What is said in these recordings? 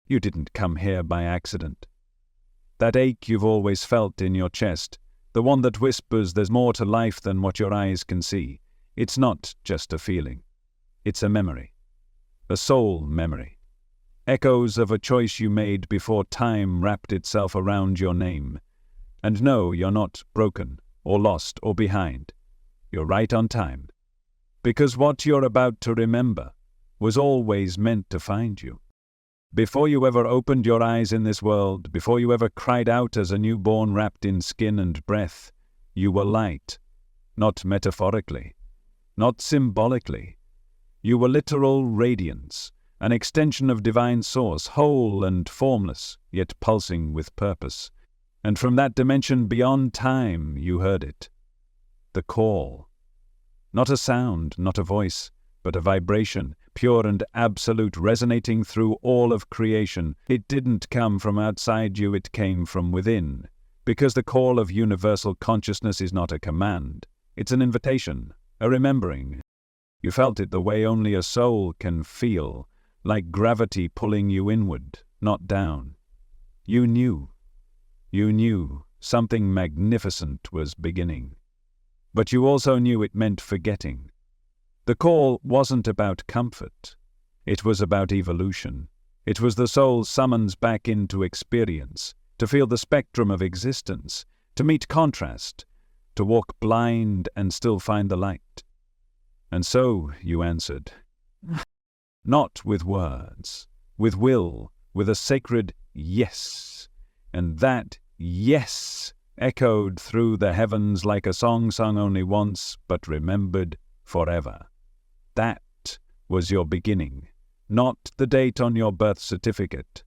You didn't come here by accident. That ache you've always felt in your chest, the one that whispers there's more to life than what your eyes can see, it's not just a feeling. It's a memory. A soul memory. Echoes of a choice you made before time wrapped itself around your name. And no, you're not broken, or lost, or behind. You're right on time. Because what you're about to remember was always meant to find you. Before you ever opened your eyes in this world, before you ever cried out as a newborn wrapped in skin and breath, you were light. Not metaphorically, not symbolically. You were literal radiance, an extension of divine source, whole and formless, yet pulsing with purpose. And from that dimension beyond time, you heard it. The call. Not a sound, not a voice, but a vibration, pure and absolute, resonating through all of creation. It didn't come from outside you, it came from within. Because the call of universal consciousness is not a command. It's an invitation, a remembering. You felt it the way only a soul can feel, like gravity pulling you inward, not down. You knew something magnificent was beginning. But you also knew it meant forgetting. The call wasn't about comfort. It was about evolution. It was the soul's summons back into experience, to feel the spectrum of existence, to meet contrast, to walk blind and still find the light. And so you answered. Not with words, with will, with a sacred yes. And that yes echoed through the heavens like a song sung only once, but remembered forever. That was your beginning, not the date on your birth certificate.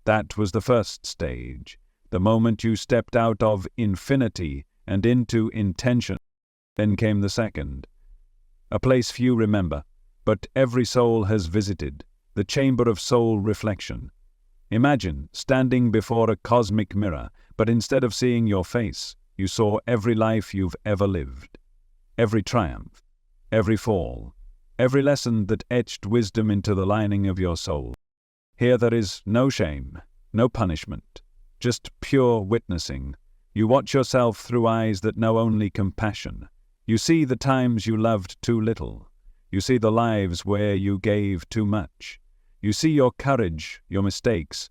That was the first stage, the moment you stepped out of infinity and into intention. Then came the second, a place few remember, but every soul has visited, the chamber of soul reflection. Imagine standing before a cosmic mirror, but instead of seeing your face, you saw every life you've ever lived, every triumph, every fall, every lesson that etched wisdom into the lining of your soul. Here there is no shame, no punishment, just pure witnessing. You watch yourself through eyes that know only compassion. You see the times you loved too little. You see the lives where you gave too much. You see your courage, your mistakes,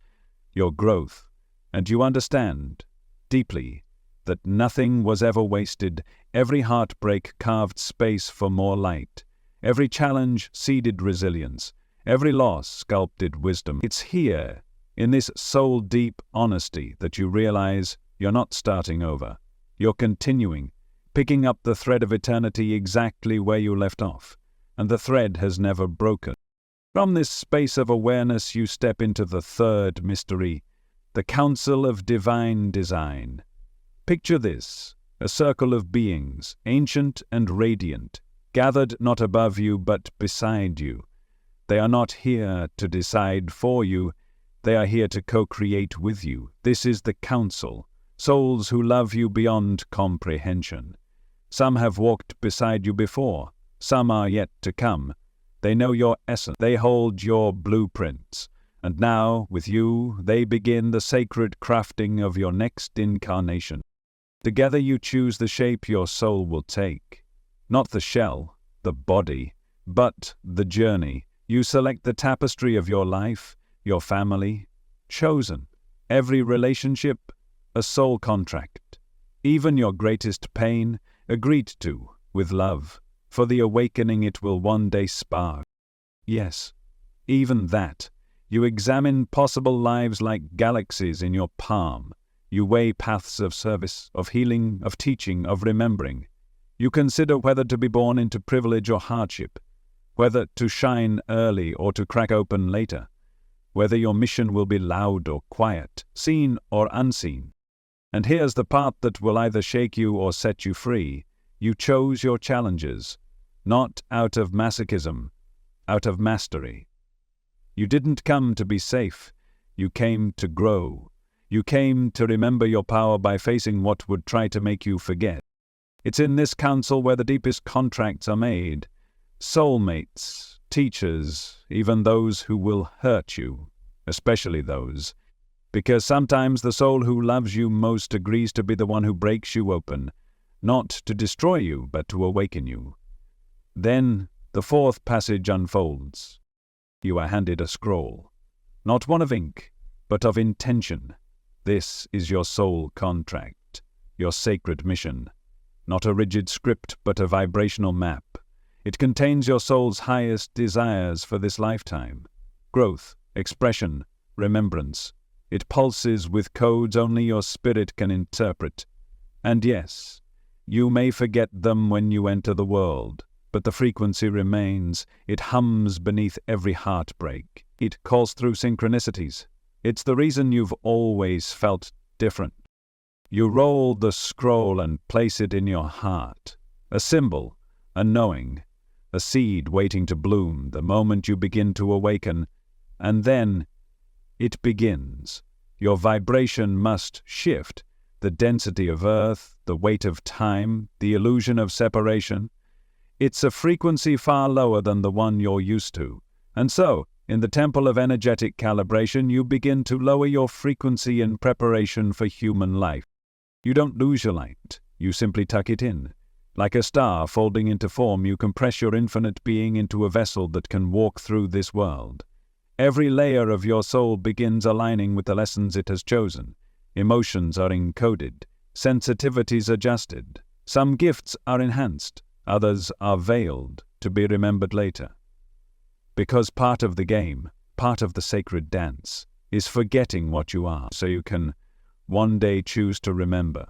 your growth, and you understand, deeply, that nothing was ever wasted. Every heartbreak carved space for more light. Every challenge seeded resilience. Every loss sculpted wisdom. It's here, in this soul-deep honesty, that you realize you're not starting over. You're continuing, picking up the thread of eternity exactly where you left off, and the thread has never broken. From this space of awareness you step into the third mystery, the council of divine design. Picture this, a circle of beings, ancient and radiant, gathered not above you but beside you. They are not here to decide for you, they are here to co-create with you. This is the council, souls who love you beyond comprehension. Some have walked beside you before, some are yet to come. They know your essence, they hold your blueprints, and now, with you, they begin the sacred crafting of your next incarnation. Together you choose the shape your soul will take. Not the shell, the body, but the journey. You select the tapestry of your life, your family, chosen. Every relationship, a soul contract. Even your greatest pain, agreed to, with love, for the awakening it will one day spark. Yes, even that. You examine possible lives like galaxies in your palm. You weigh paths of service, of healing, of teaching, of remembering. You consider whether to be born into privilege or hardship, whether to shine early or to crack open later, whether your mission will be loud or quiet, seen or unseen. And here's the part that will either shake you or set you free. You chose your challenges, not out of masochism, out of mastery. You didn't come to be safe. You came to grow. You came to remember your power by facing what would try to make you forget. It's in this council where the deepest contracts are made. Soulmates, teachers, even those who will hurt you. especially those, because sometimes the soul who loves you most agrees to be the one who breaks you open, not to destroy you, but to awaken you. Then the fourth passage unfolds. You are handed a scroll, not one of ink, but of intention. This is your soul contract, your sacred mission. Not a rigid script, but a vibrational map. It contains your soul's highest desires for this lifetime. Growth, expression, remembrance. It pulses with codes only your spirit can interpret. And yes, you may forget them when you enter the world, but the frequency remains. It hums beneath every heartbreak. It calls through synchronicities. It's the reason you've always felt different. You roll the scroll and place it in your heart. A symbol, a knowing, a seed waiting to bloom the moment you begin to awaken. And then it begins. Your vibration must shift. The density of earth, the weight of time, the illusion of separation. It's a frequency far lower than the one you're used to. And so, in the temple of energetic calibration, you begin to lower your frequency in preparation for human life. You don't lose your light, you simply tuck it in. Like a star folding into form, you compress your infinite being into a vessel that can walk through this world. Every layer of your soul begins aligning with the lessons it has chosen. Emotions are encoded, sensitivities adjusted. Some gifts are enhanced, others are veiled to be remembered later. Because part of the game, part of the sacred dance, is forgetting what you are, so you can one day choose to remember.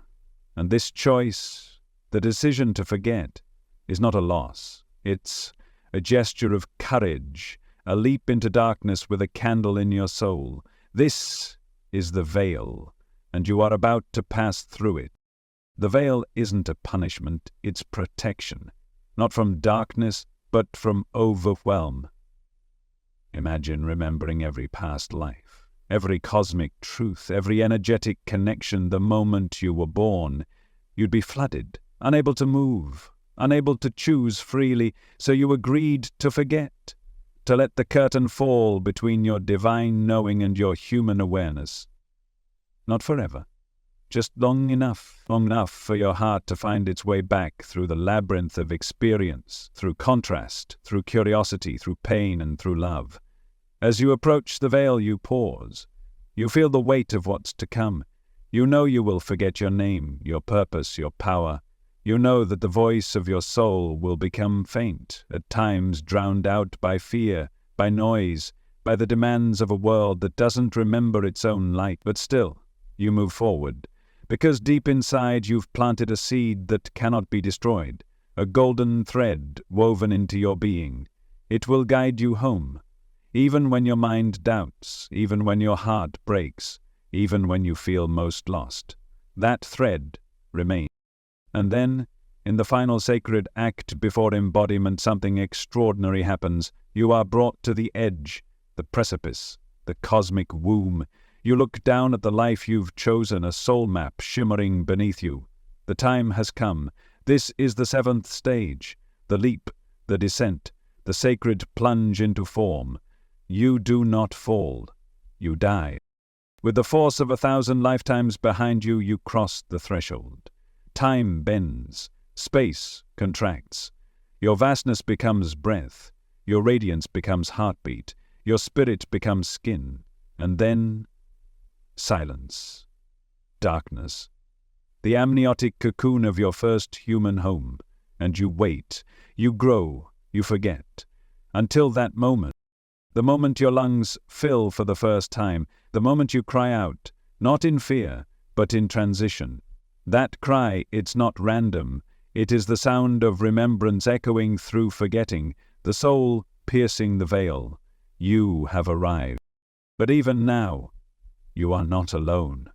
And this choice, the decision to forget, is not a loss. It's a gesture of courage, a leap into darkness with a candle in your soul. This is the veil, and you are about to pass through it. The veil isn't a punishment, it's protection. Not from darkness, but from overwhelm. Imagine remembering every past life, every cosmic truth, every energetic connection the moment you were born. You'd be flooded, unable to move, unable to choose freely, so you agreed to forget, to let the curtain fall between your divine knowing and your human awareness. Not forever, just long enough for your heart to find its way back through the labyrinth of experience, through contrast, through curiosity, through pain, and through love. As you approach the veil, you pause. You feel the weight of what's to come. You know you will forget your name, your purpose, your power. You know that the voice of your soul will become faint, at times drowned out by fear, by noise, by the demands of a world that doesn't remember its own light. But still, you move forward, because deep inside you've planted a seed that cannot be destroyed, a golden thread woven into your being. It will guide you home, even when your mind doubts, even when your heart breaks, even when you feel most lost. That thread remains. And then, in the final sacred act before embodiment, something extraordinary happens. You are brought to the edge, the precipice, the cosmic womb. You look down at the life you've chosen, a soul map shimmering beneath you. The time has come. This is the seventh stage, the leap, the descent, the sacred plunge into form. You do not fall. You die. With the force of 1,000 lifetimes behind you, you cross the threshold. Time bends. Space contracts. Your vastness becomes breath. Your radiance becomes heartbeat. Your spirit becomes skin. And then silence. Darkness. The amniotic cocoon of your first human home. And you wait. You grow. You forget. Until that moment. The moment your lungs fill for the first time. The moment you cry out. Not in fear, but in transition. That cry, it's not random. It is the sound of remembrance echoing through forgetting. The soul piercing the veil. You have arrived. But even now, you are not alone.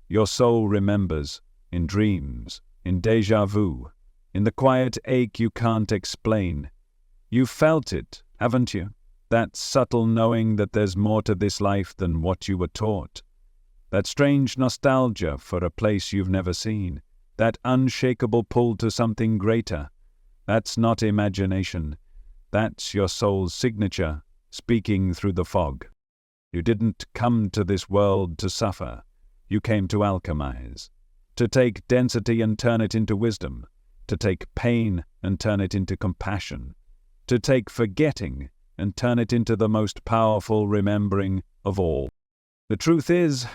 Your soul remembers, in dreams, in déjà vu, in the quiet ache you can't explain. You've felt it, haven't you? That subtle knowing that there's more to this life than what you were taught. That strange nostalgia for a place you've never seen. That unshakable pull to something greater. That's not imagination. That's your soul's signature, speaking through the fog. You didn't come to this world to suffer. You came to alchemize, to take density and turn it into wisdom, to take pain and turn it into compassion, to take forgetting and turn it into the most powerful remembering of all. The truth is,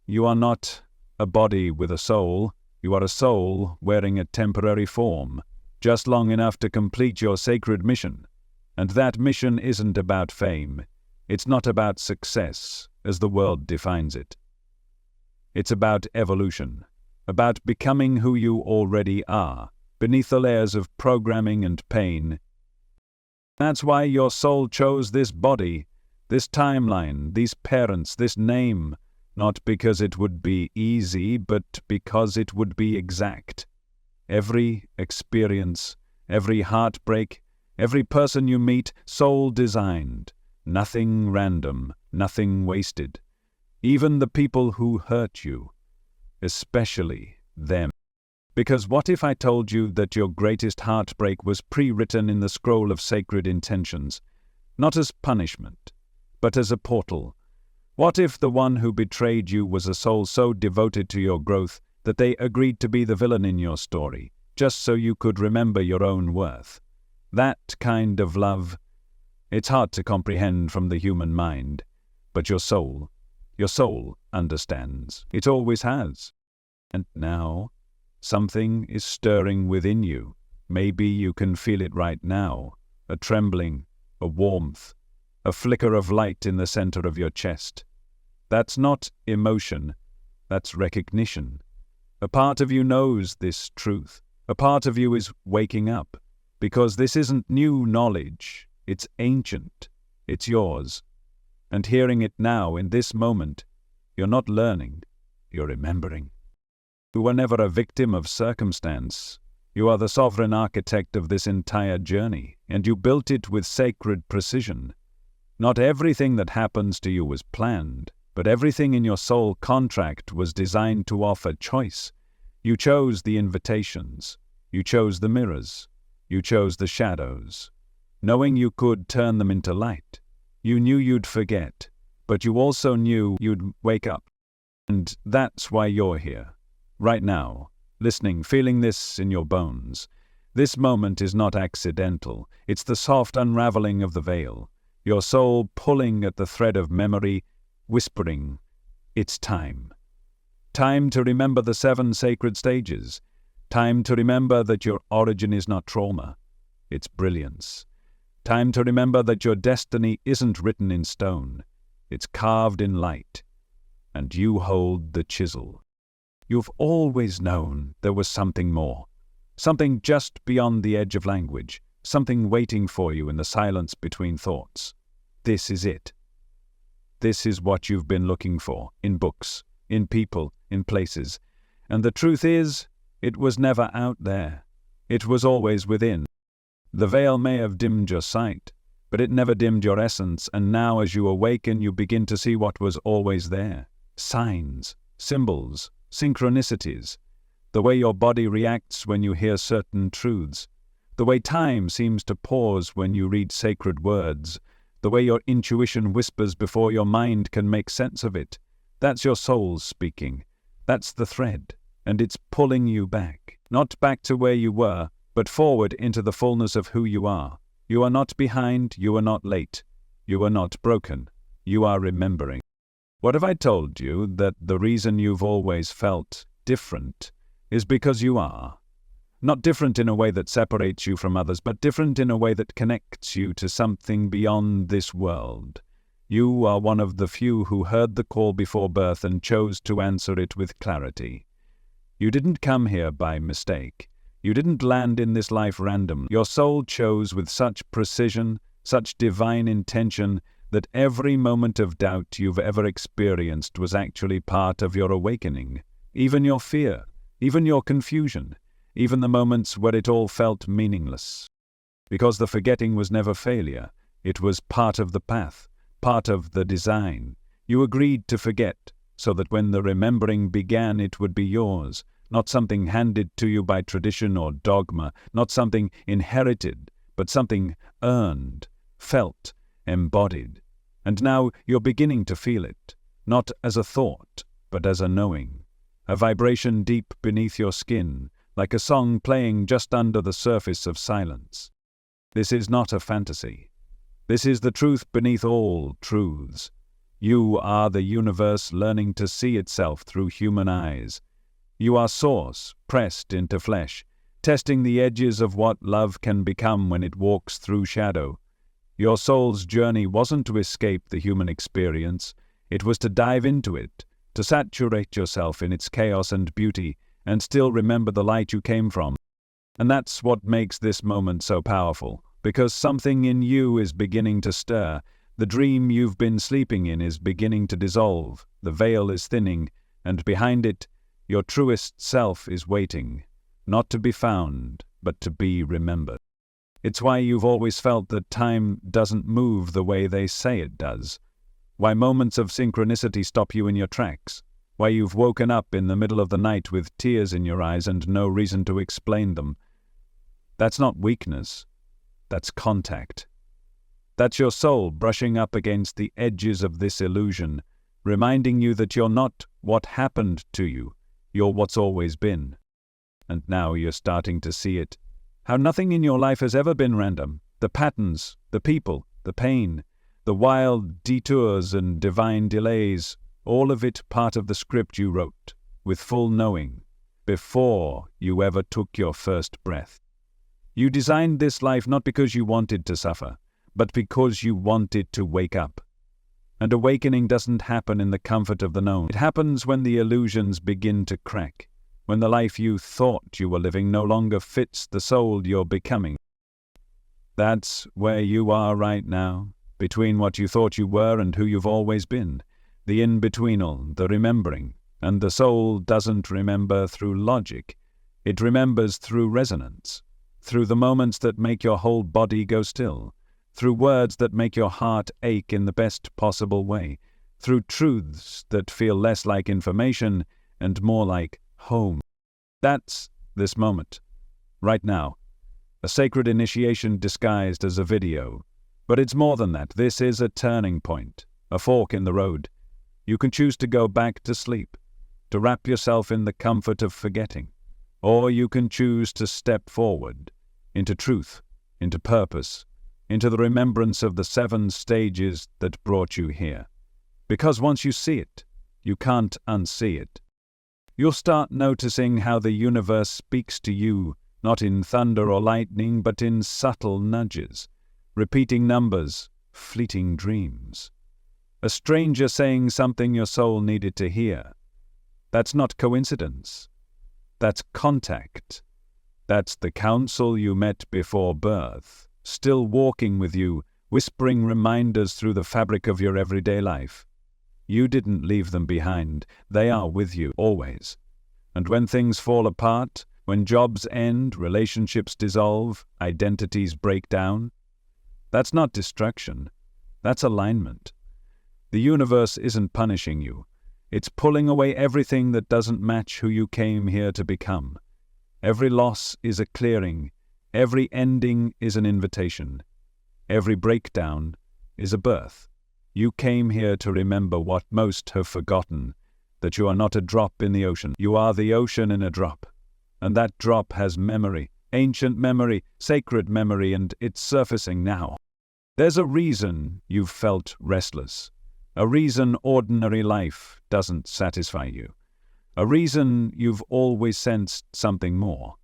you are not a body with a soul. You are a soul wearing a temporary form, just long enough to complete your sacred mission. And that mission isn't about fame. It's not about success, as the world defines it. It's about evolution, about becoming who you already are, beneath the layers of programming and pain. That's why your soul chose this body, this timeline, these parents, this name, not because it would be easy, but because it would be exact. Every experience, every heartbreak, every person you meet, soul-designed. Nothing random, nothing wasted. Even the people who hurt you, especially them. Because what if I told you that your greatest heartbreak was pre-written in the scroll of sacred intentions, not as punishment, but as a portal? What if the one who betrayed you was a soul so devoted to your growth that they agreed to be the villain in your story, just so you could remember your own worth? That kind of love, it's hard to comprehend from the human mind, but your soul understands. It always has. And now, something is stirring within you. Maybe you can feel it right now, a trembling, a warmth, a flicker of light in the center of your chest. That's not emotion, that's recognition. A part of you knows this truth. A part of you is waking up, because this isn't new knowledge, it's ancient, it's yours. And hearing it now, in this moment, you're not learning, you're remembering. You were never a victim of circumstance. You are the sovereign architect of this entire journey, and you built it with sacred precision. Not everything that happens to you was planned, but everything in your soul contract was designed to offer choice. You chose the invitations. You chose the mirrors. You chose the shadows. Knowing you could turn them into light. You knew you'd forget, but you also knew you'd wake up. And that's why you're here, right now, listening, feeling this in your bones. This moment is not accidental. It's the soft unraveling of the veil. Your soul pulling at the thread of memory, whispering, it's time. Time to remember the 7 sacred stages. Time to remember that your origin is not trauma. It's brilliance. Time to remember that your destiny isn't written in stone. It's carved in light. And you hold the chisel. You've always known there was something more. Something just beyond the edge of language. Something waiting for you in the silence between thoughts. This is it. This is what you've been looking for, in books, in people, in places. And the truth is, it was never out there. It was always within. The veil may have dimmed your sight, but it never dimmed your essence, and now as you awaken you begin to see what was always there. Signs, symbols, synchronicities, the way your body reacts when you hear certain truths, the way time seems to pause when you read sacred words, the way your intuition whispers before your mind can make sense of it. That's your soul speaking. That's the thread, and it's pulling you back. Not back to where you were, but forward into the fullness of who you are. You are not behind, you are not late. You are not broken. You are remembering. What if I told you that the reason you've always felt different is because you are? Not different in a way that separates you from others, but different in a way that connects you to something beyond this world. You are one of the few who heard the call before birth and chose to answer it with clarity. You didn't come here by mistake. You didn't land in this life random. Your soul chose with such precision, such divine intention, that every moment of doubt you've ever experienced was actually part of your awakening. Even your fear, even your confusion, even the moments where it all felt meaningless. Because the forgetting was never failure. It was part of the path, part of the design. You agreed to forget, so that when the remembering began it would be yours. Not something handed to you by tradition or dogma, not something inherited, but something earned, felt, embodied. And now you're beginning to feel it, not as a thought, but as a knowing, a vibration deep beneath your skin, like a song playing just under the surface of silence. This is not a fantasy. This is the truth beneath all truths. You are the universe learning to see itself through human eyes. You are Source, pressed into flesh, testing the edges of what love can become when it walks through shadow. Your soul's journey wasn't to escape the human experience. It was to dive into it, to saturate yourself in its chaos and beauty, and still remember the light you came from. And that's what makes this moment so powerful, because something in you is beginning to stir. The dream you've been sleeping in is beginning to dissolve, the veil is thinning, and behind it, your truest self is waiting, not to be found, but to be remembered. It's why you've always felt that time doesn't move the way they say it does. Why moments of synchronicity stop you in your tracks. Why you've woken up in the middle of the night with tears in your eyes and no reason to explain them. That's not weakness. That's contact. That's your soul brushing up against the edges of this illusion, reminding you that you're not what happened to you. You're what's always been. And now you're starting to see it. How nothing in your life has ever been random. The patterns, the people, the pain, the wild detours and divine delays, all of it part of the script you wrote, with full knowing, before you ever took your first breath. You designed this life not because you wanted to suffer, but because you wanted to wake up. And awakening doesn't happen in the comfort of the known. It happens when the illusions begin to crack, when the life you thought you were living no longer fits the soul you're becoming. That's where you are right now, between what you thought you were and who you've always been, the in-betweenal, the remembering. And the soul doesn't remember through logic. It remembers through resonance, through the moments that make your whole body go still, through words that make your heart ache in the best possible way, through truths that feel less like information and more like home. That's this moment, right now. A sacred initiation disguised as a video. But it's more than that. This is a turning point, a fork in the road. You can choose to go back to sleep, to wrap yourself in the comfort of forgetting. Or you can choose to step forward, into truth, into purpose, into the remembrance of the 7 stages that brought you here. Because once you see it, you can't unsee it. You'll start noticing how the universe speaks to you, not in thunder or lightning, but in subtle nudges, repeating numbers, fleeting dreams. A stranger saying something your soul needed to hear. That's not coincidence. That's contact. That's the counsel you met before birth, still walking with you, whispering reminders through the fabric of your everyday life. You didn't leave them behind. They are with you always. And when things fall apart, when jobs end, relationships dissolve, identities break down, that's not destruction. That's alignment. The universe isn't punishing you. It's pulling away everything that doesn't match who you came here to become. Every loss is a clearing. Every ending is an invitation. Every breakdown is a birth. You came here to remember what most have forgotten, that you are not a drop in the ocean. You are the ocean in a drop. And that drop has memory, ancient memory, sacred memory, and it's surfacing now. There's a reason you've felt restless. A reason ordinary life doesn't satisfy you. A reason you've always sensed something more.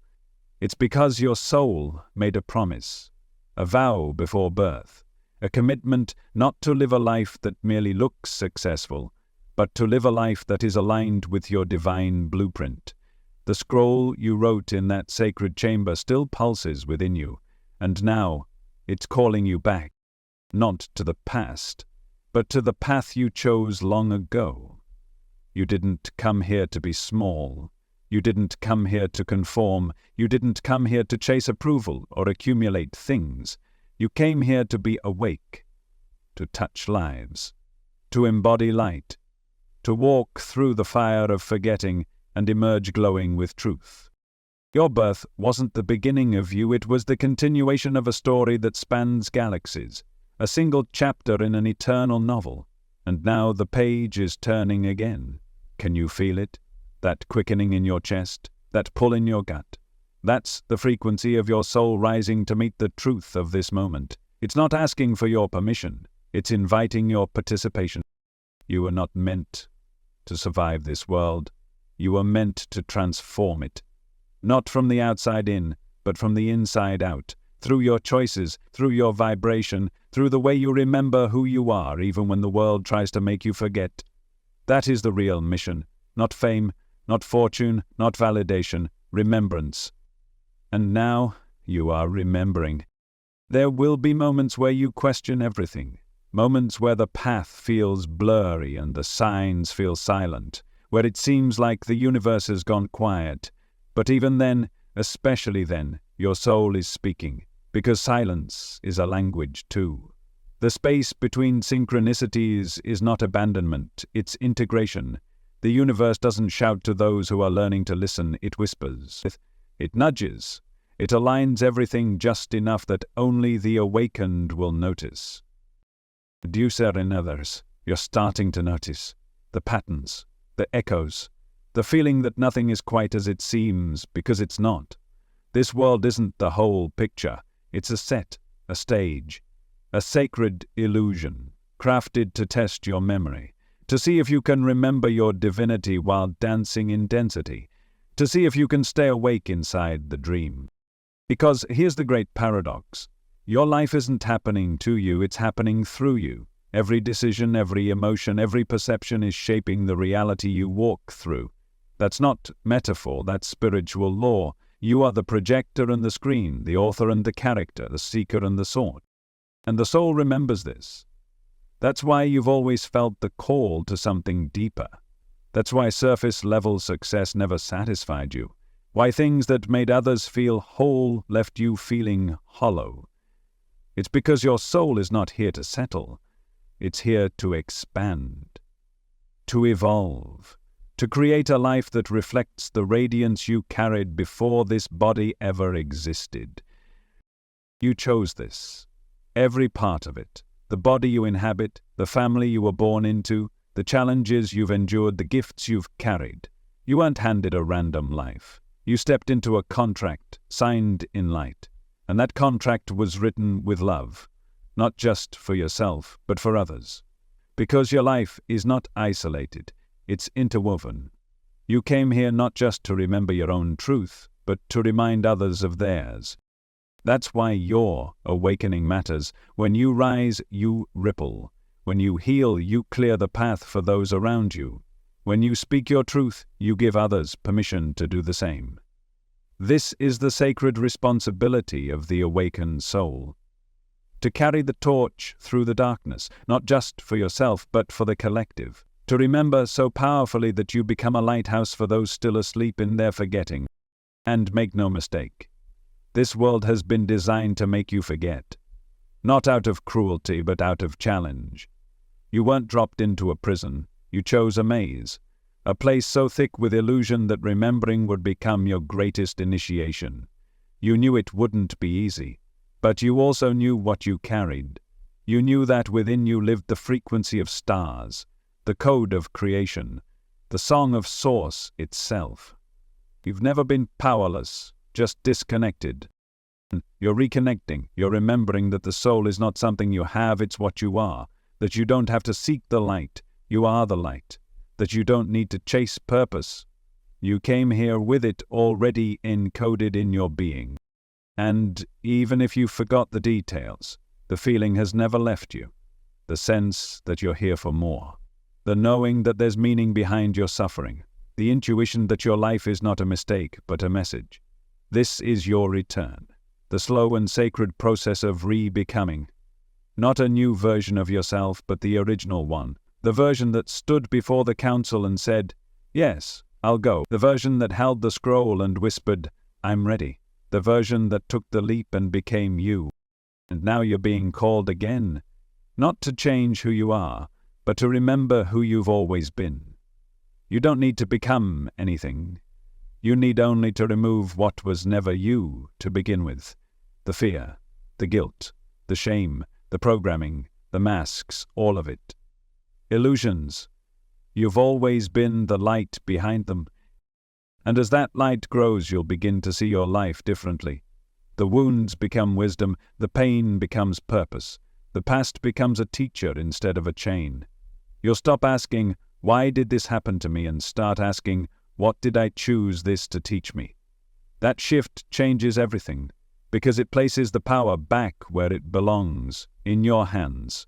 It's because your soul made a promise, a vow before birth, a commitment not to live a life that merely looks successful, but to live a life that is aligned with your divine blueprint. The scroll you wrote in that sacred chamber still pulses within you, and now it's calling you back, not to the past, but to the path you chose long ago. You didn't come here to be small. You didn't come here to conform. You didn't come here to chase approval or accumulate things. You came here to be awake, to touch lives, to embody light, to walk through the fire of forgetting and emerge glowing with truth. Your birth wasn't the beginning of you, it was the continuation of a story that spans galaxies, a single chapter in an eternal novel. And now the page is turning again. Can you feel it? That quickening in your chest, that pull in your gut. That's the frequency of your soul rising to meet the truth of this moment. It's not asking for your permission. It's inviting your participation. You were not meant to survive this world. You were meant to transform it. Not from the outside in, but from the inside out. Through your choices, through your vibration, through the way you remember who you are, even when the world tries to make you forget. That is the real mission. Not fame, not fortune, not validation. Remembrance. And now you are remembering. There will be moments where you question everything. Moments where the path feels blurry and the signs feel silent. Where it seems like the universe has gone quiet. But even then, especially then, your soul is speaking. Because silence is a language too. The space between synchronicities is not abandonment, it's integration. The universe doesn't shout to those who are learning to listen, it whispers. It nudges. It aligns everything just enough that only the awakened will notice. Producer in others, you're starting to notice. The patterns, the echoes, the feeling that nothing is quite as it seems because it's not. This world isn't the whole picture. It's a set, a stage, a sacred illusion, crafted to test your memory, to see if you can remember your divinity while dancing in density, to see if you can stay awake inside the dream. Because here's the great paradox. Your life isn't happening to you, it's happening through you. Every decision, every emotion, every perception is shaping the reality you walk through. That's not metaphor, that's spiritual law. You are the projector and the screen, the author and the character, the seeker and the sought. And the soul remembers this. That's why you've always felt the call to something deeper. That's why surface-level success never satisfied you. Why things that made others feel whole left you feeling hollow. It's because your soul is not here to settle. It's here to expand, to evolve, to create a life that reflects the radiance you carried before this body ever existed. You chose this. Every part of it. The body you inhabit, the family you were born into, the challenges you've endured, the gifts you've carried. You weren't handed a random life. You stepped into a contract, signed in light. And that contract was written with love. Not just for yourself, but for others. Because your life is not isolated. It's interwoven. You came here not just to remember your own truth, but to remind others of theirs. That's why your awakening matters. When you rise, you ripple. When you heal, you clear the path for those around you. When you speak your truth, you give others permission to do the same. This is the sacred responsibility of the awakened soul. To carry the torch through the darkness, not just for yourself, but for the collective. To remember so powerfully that you become a lighthouse for those still asleep in their forgetting. And make no mistake, this world has been designed to make you forget. Not out of cruelty, but out of challenge. You weren't dropped into a prison. You chose a maze. A place so thick with illusion that remembering would become your greatest initiation. You knew it wouldn't be easy. But you also knew what you carried. You knew that within you lived the frequency of stars. The code of creation, the song of source itself. You've never been powerless, just disconnected. You're reconnecting, you're remembering that the soul is not something you have, it's what you are. That you don't have to seek the light, you are the light. That you don't need to chase purpose. You came here with it already encoded in your being. And even if you forgot the details, the feeling has never left you. The sense that you're here for more. The knowing that there's meaning behind your suffering. The intuition that your life is not a mistake, but a message. This is your return. The slow and sacred process of re-becoming. Not a new version of yourself, but the original one. The version that stood before the council and said, "Yes, I'll go." The version that held the scroll and whispered, "I'm ready." The version that took the leap and became you. And now you're being called again. Not to change who you are, but to remember who you've always been. You don't need to become anything. You need only to remove what was never you to begin with. The fear, the guilt, the shame, the programming, the masks, all of it. Illusions. You've always been the light behind them. And as that light grows, you'll begin to see your life differently. The wounds become wisdom, the pain becomes purpose. The past becomes a teacher instead of a chain. You'll stop asking, why did this happen to me, and start asking, what did I choose this to teach me? That shift changes everything, because it places the power back where it belongs, in your hands.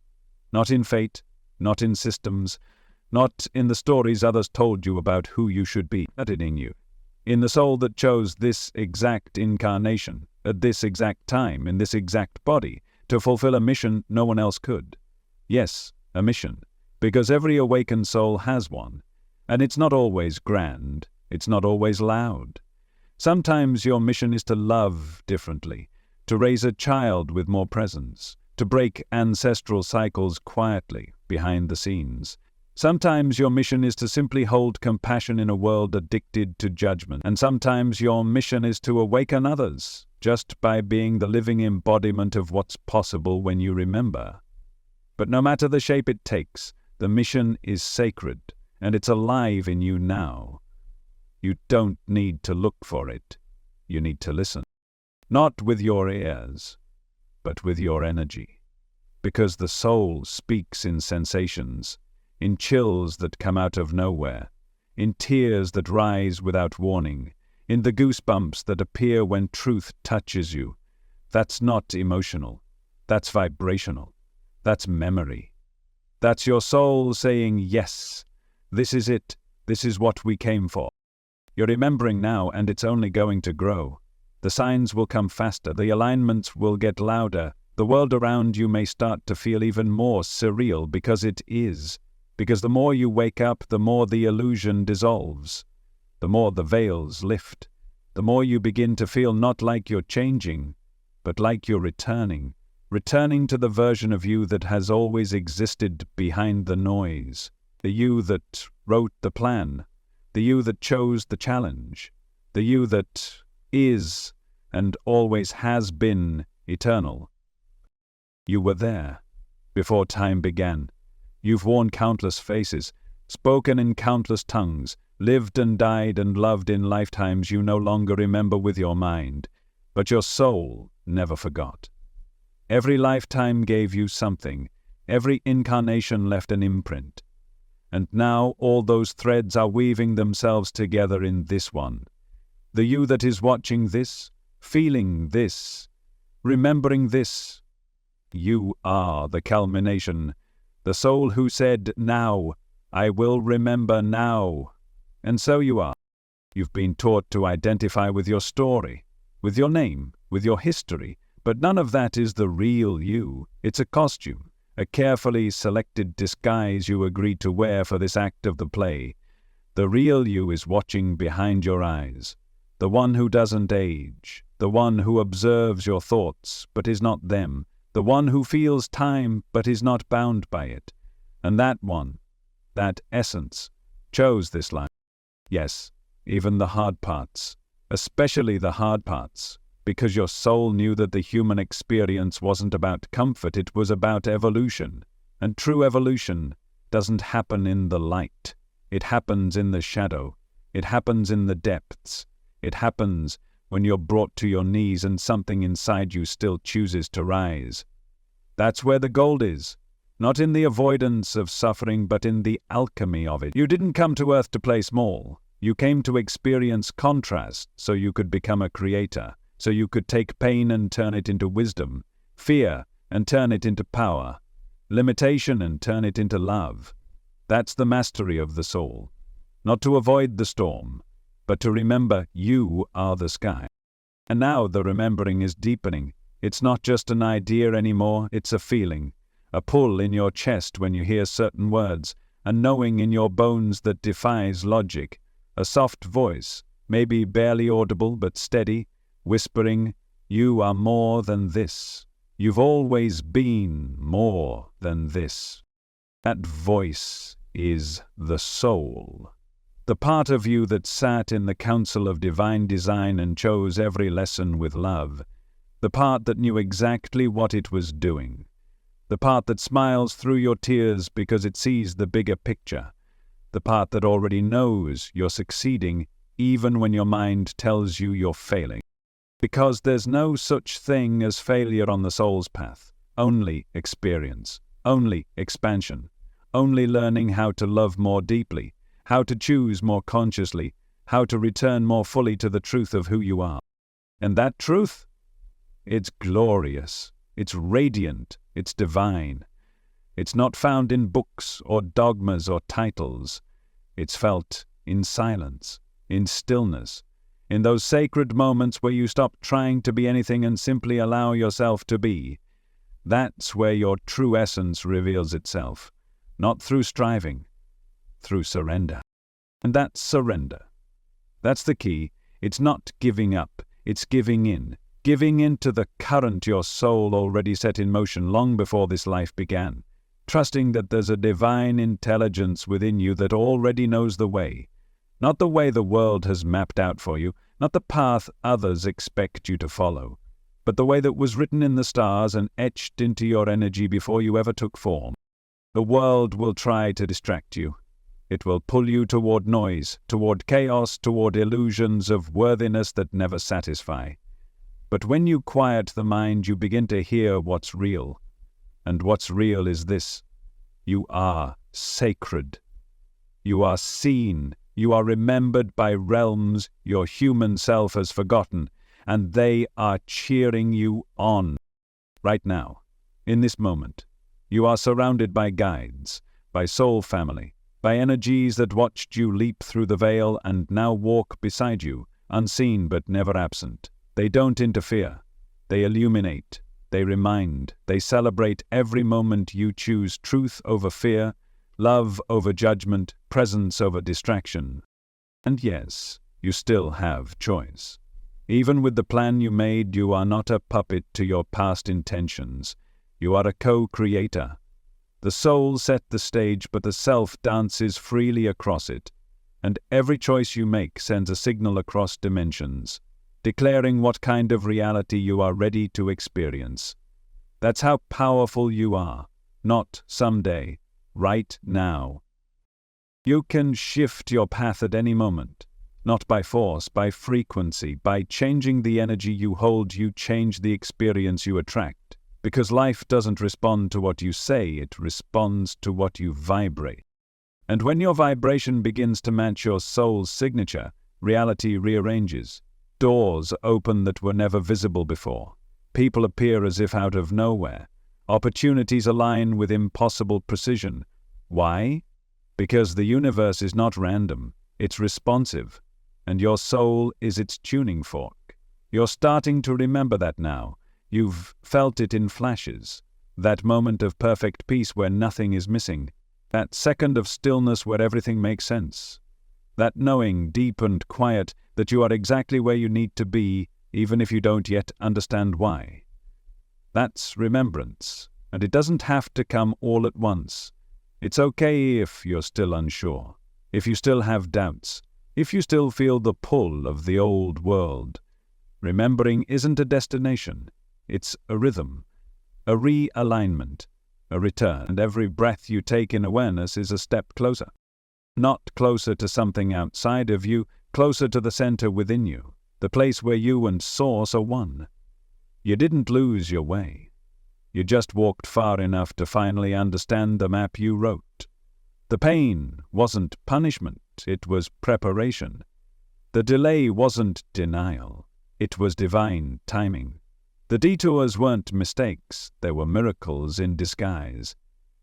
Not in fate, not in systems, not in the stories others told you about who you should be, but in you. In the soul that chose this exact incarnation, at this exact time, in this exact body, to fulfill a mission no one else could. Yes, a mission, because every awakened soul has one, and it's not always grand, it's not always loud. Sometimes your mission is to love differently, to raise a child with more presence, to break ancestral cycles quietly, behind the scenes. Sometimes your mission is to simply hold compassion in a world addicted to judgment, and sometimes your mission is to awaken others, just by being the living embodiment of what's possible when you remember. But no matter the shape it takes, the mission is sacred, and it's alive in you now. You don't need to look for it. You need to listen. Not with your ears, but with your energy. Because the soul speaks in sensations, in chills that come out of nowhere, in tears that rise without warning, in the goosebumps that appear when truth touches you. That's not emotional. That's vibrational. That's memory. That's your soul saying, yes, this is it. This is what we came for. You're remembering now, and it's only going to grow. The signs will come faster. The alignments will get louder. The world around you may start to feel even more surreal, because it is. Because the more you wake up, the more the illusion dissolves. The more the veils lift. The more you begin to feel not like you're changing, but like you're returning. Returning to the version of you that has always existed behind the noise. The you that wrote the plan. The you that chose the challenge. The you that is and always has been eternal. You were there before time began. You've worn countless faces, spoken in countless tongues, lived and died and loved in lifetimes you no longer remember with your mind, but your soul never forgot. Every lifetime gave you something, every incarnation left an imprint. And now all those threads are weaving themselves together in this one. The you that is watching this, feeling this, remembering this. You are the culmination. The soul who said, now, I will remember now. And so you are. You've been taught to identify with your story, with your name, with your history, but none of that is the real you. It's a costume, a carefully selected disguise you agreed to wear for this act of the play. The real you is watching behind your eyes, the one who doesn't age, the one who observes your thoughts but is not them, the one who feels time but is not bound by it. And that one, that essence, chose this life. Yes, even the hard parts, especially the hard parts, because your soul knew that the human experience wasn't about comfort, it was about evolution. And true evolution doesn't happen in the light. It happens in the shadow. It happens in the depths. It happens when you're brought to your knees and something inside you still chooses to rise. That's where the gold is. Not in the avoidance of suffering, but in the alchemy of it. You didn't come to Earth to play small. You came to experience contrast so you could become a creator, so you could take pain and turn it into wisdom, fear and turn it into power, limitation and turn it into love. That's the mastery of the soul. Not to avoid the storm, but to remember you are the sky. And now the remembering is deepening. It's not just an idea anymore, it's a feeling. A pull in your chest when you hear certain words, a knowing in your bones that defies logic, a soft voice, maybe barely audible but steady, whispering, you are more than this. You've always been more than this. That voice is the soul. The part of you that sat in the council of divine design and chose every lesson with love. The part that knew exactly what it was doing. the part that smiles through your tears because it sees the bigger picture, the part that already knows you're succeeding even when your mind tells you you're failing. Because there's no such thing as failure on the soul's path, only experience, only expansion, only learning how to love more deeply, how to choose more consciously, how to return more fully to the truth of who you are. And that truth? It's glorious, it's radiant, it's divine. It's not found in books or dogmas or titles. It's felt in silence, in stillness, in those sacred moments where you stop trying to be anything and simply allow yourself to be. That's where your true essence reveals itself, not through striving, through surrender. And that's surrender. That's the key. It's not giving up, it's giving in to the current your soul already set in motion long before this life began, trusting that there's a divine intelligence within you that already knows the way, not the way the world has mapped out for you, not the path others expect you to follow, but the way that was written in the stars and etched into your energy before you ever took form. The world will try to distract you. It will pull you toward noise, toward chaos, toward illusions of worthiness that never satisfy. But when you quiet the mind, you begin to hear what's real. And what's real is this: you are sacred. You are seen. You are remembered by realms your human self has forgotten, and they are cheering you on. Right now, in this moment, you are surrounded by guides, by soul family, by energies that watched you leap through the veil and now walk beside you, unseen but never absent. They don't interfere. They illuminate. They remind. They celebrate every moment you choose truth over fear, love over judgment, presence over distraction. And yes, you still have choice. Even with the plan you made, you are not a puppet to your past intentions. You are a co-creator. The soul set the stage, but the self dances freely across it. And every choice you make sends a signal across dimensions, declaring what kind of reality you are ready to experience. That's how powerful you are, not someday, right now. You can shift your path at any moment, not by force, by frequency. By changing the energy you hold, you change the experience you attract. Because life doesn't respond to what you say, it responds to what you vibrate. And when your vibration begins to match your soul's signature, reality rearranges. Doors open that were never visible before. People appear as if out of nowhere. Opportunities align with impossible precision. Why? Because the universe is not random, it's responsive, and your soul is its tuning fork. You're starting to remember that now. You've felt it in flashes. That moment of perfect peace where nothing is missing. That second of stillness where everything makes sense. That knowing, deep and quiet, that you are exactly where you need to be, even if you don't yet understand why. That's remembrance, and it doesn't have to come all at once. It's okay if you're still unsure, if you still have doubts, if you still feel the pull of the old world. Remembering isn't a destination, it's a rhythm, a realignment, a return, and every breath you take in awareness is a step closer. Not closer to something outside of you, closer to the center within you, the place where you and Source are one. You didn't lose your way. You just walked far enough to finally understand the map you wrote. The pain wasn't punishment, it was preparation. The delay wasn't denial, it was divine timing. The detours weren't mistakes, they were miracles in disguise.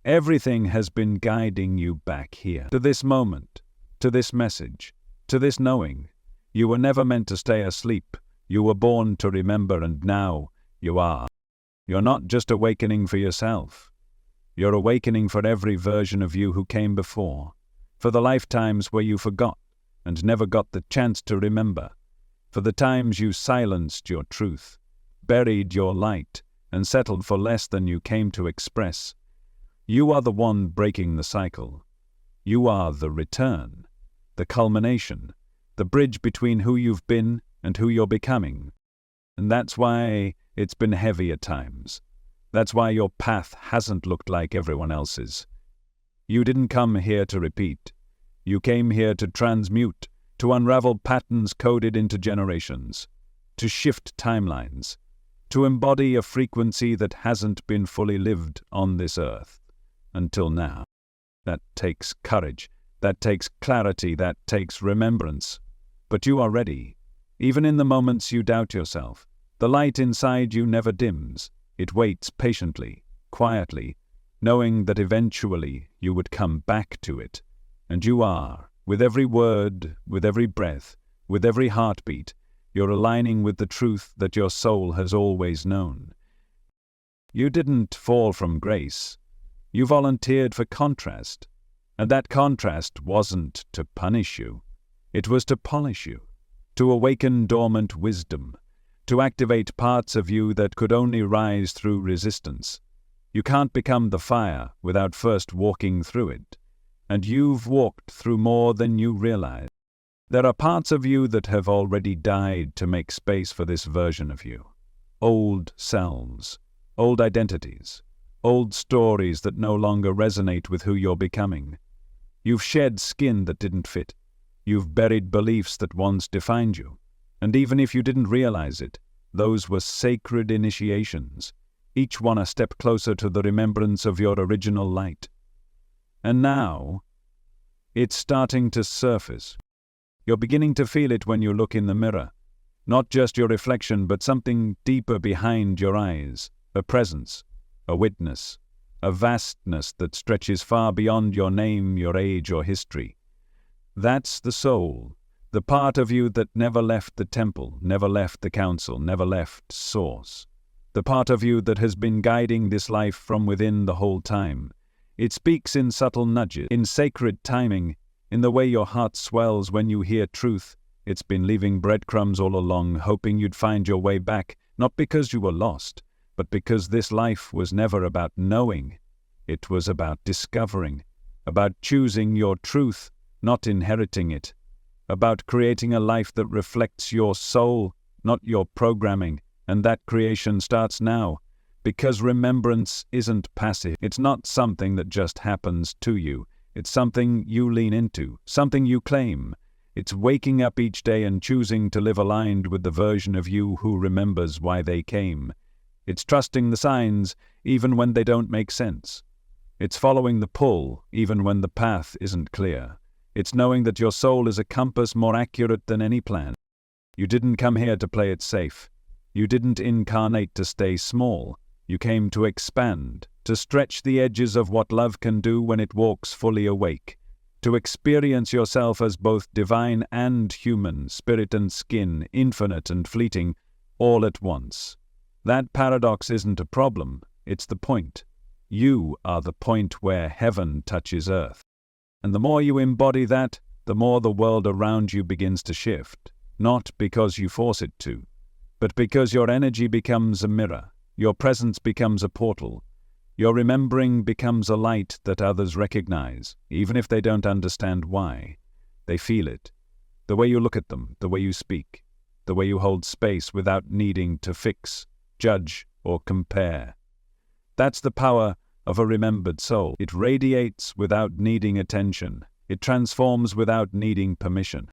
Everything has been guiding you back here, to this moment, to this message, to this knowing. You were never meant to stay asleep. You were born to remember, and now you are. You're not just awakening for yourself. You're awakening for every version of you who came before, for the lifetimes where you forgot and never got the chance to remember, for the times you silenced your truth, buried your light, and settled for less than you came to express. You are the one breaking the cycle. You are the return, the culmination, the bridge between who you've been and who you're becoming. And that's why it's been heavy at times. That's why your path hasn't looked like everyone else's. You didn't come here to repeat. You came here to transmute, to unravel patterns coded into generations, to shift timelines, to embody a frequency that hasn't been fully lived on this earth until now. That takes courage, that takes clarity, that takes remembrance. But you are ready. Even in the moments you doubt yourself, the light inside you never dims. It waits patiently, quietly, knowing that eventually you would come back to it. And you are. With every word, with every breath, with every heartbeat, you're aligning with the truth that your soul has always known. You didn't fall from grace. You volunteered for contrast. And that contrast wasn't to punish you. It was to polish you, to awaken dormant wisdom, to activate parts of you that could only rise through resistance. You can't become the fire without first walking through it. And you've walked through more than you realize. There are parts of you that have already died to make space for this version of you. Old selves, old identities, old stories that no longer resonate with who you're becoming. You've shed skin that didn't fit. You've buried beliefs that once defined you. And even if you didn't realize it, those were sacred initiations, each one a step closer to the remembrance of your original light. And now, it's starting to surface. You're beginning to feel it when you look in the mirror. Not just your reflection, but something deeper behind your eyes. A presence, a witness, a vastness that stretches far beyond your name, your age, or history. That's the soul, the part of you that never left the temple, never left the council, never left source. The part of you that has been guiding this life from within the whole time. It speaks in subtle nudges, in sacred timing, in the way your heart swells when you hear truth. It's been leaving breadcrumbs all along, hoping you'd find your way back, not because you were lost, but because this life was never about knowing. It was about discovering, about choosing your truth, not inheriting it, about creating a life that reflects your soul, not your programming, and that creation starts now. Because remembrance isn't passive. It's not something that just happens to you. It's something you lean into, something you claim. It's waking up each day and choosing to live aligned with the version of you who remembers why they came. It's trusting the signs even when they don't make sense. It's following the pull even when the path isn't clear. It's knowing that your soul is a compass more accurate than any plan. You didn't come here to play it safe. You didn't incarnate to stay small. You came to expand, to stretch the edges of what love can do when it walks fully awake, to experience yourself as both divine and human, spirit and skin, infinite and fleeting, all at once. That paradox isn't a problem, it's the point. You are the point where heaven touches earth. And the more you embody that, the more the world around you begins to shift, not because you force it to, but because your energy becomes a mirror. Your presence becomes a portal. Your remembering becomes a light that others recognize, even if they don't understand why. They feel it. The way you look at them, the way you speak, the way you hold space without needing to fix, judge, or compare. That's the power of a remembered soul. It radiates without needing attention. It transforms without needing permission.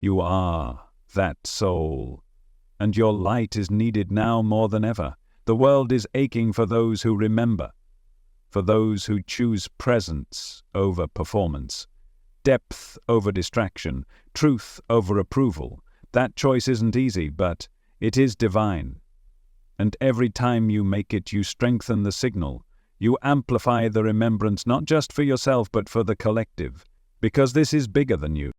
You are that soul. And your light is needed now more than ever. The world is aching for those who remember, for those who choose presence over performance, depth over distraction, truth over approval. That choice isn't easy, but it is divine. And every time you make it, you strengthen the signal. You amplify the remembrance not just for yourself, but for the collective. Because this is bigger than you.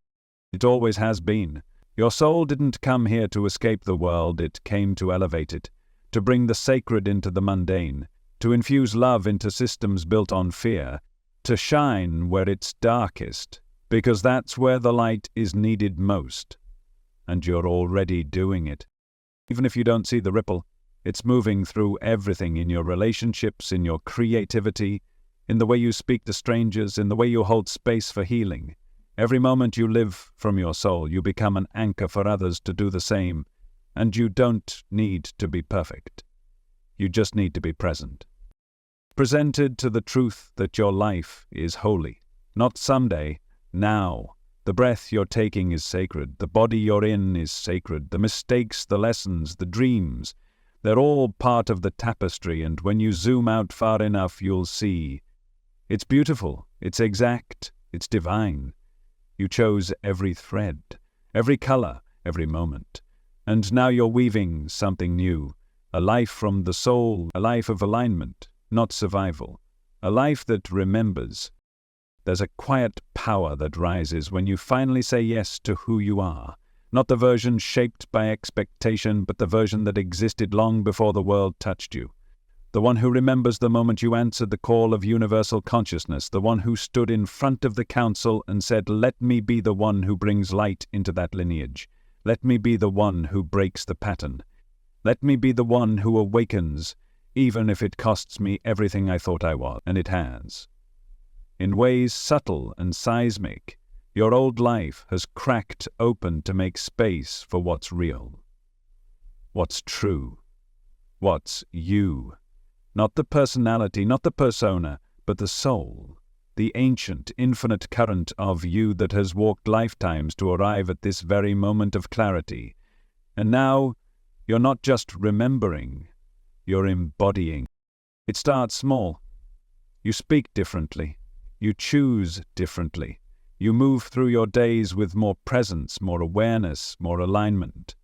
It always has been. Your soul didn't come here to escape the world, it came to elevate it. To bring the sacred into the mundane, to infuse love into systems built on fear, to shine where it's darkest, because that's where the light is needed most. And you're already doing it. Even if you don't see the ripple, it's moving through everything in your relationships, in your creativity, in the way you speak to strangers, in the way you hold space for healing. Every moment you live from your soul, you become an anchor for others to do the same. And you don't need to be perfect. You just need to be present. presented to the truth that your life is holy. Not someday, now. The breath you're taking is sacred. The body you're in is sacred. The mistakes, the lessons, the dreams, they're all part of the tapestry, and when you zoom out far enough, you'll see. It's beautiful, it's exact, it's divine. You chose every thread, every color, every moment. And now you're weaving something new. A life from the soul, a life of alignment, not survival. A life that remembers. There's a quiet power that rises when you finally say yes to who you are. Not the version shaped by expectation, but the version that existed long before the world touched you. The one who remembers the moment you answered the call of universal consciousness. The one who stood in front of the council and said, "Let me be the one who brings light into that lineage. Let me be the one who breaks the pattern. Let me be the one who awakens, even if it costs me everything I thought I was." And it has. In ways subtle and seismic, your old life has cracked open to make space for what's real, what's true, what's you. Not the personality, not the persona, but the soul, the ancient, infinite current of you that has walked lifetimes to arrive at this very moment of clarity. And now, you're not just remembering, you're embodying. It starts small. You speak differently. You choose differently. You move through your days with more presence, more awareness, more alignment.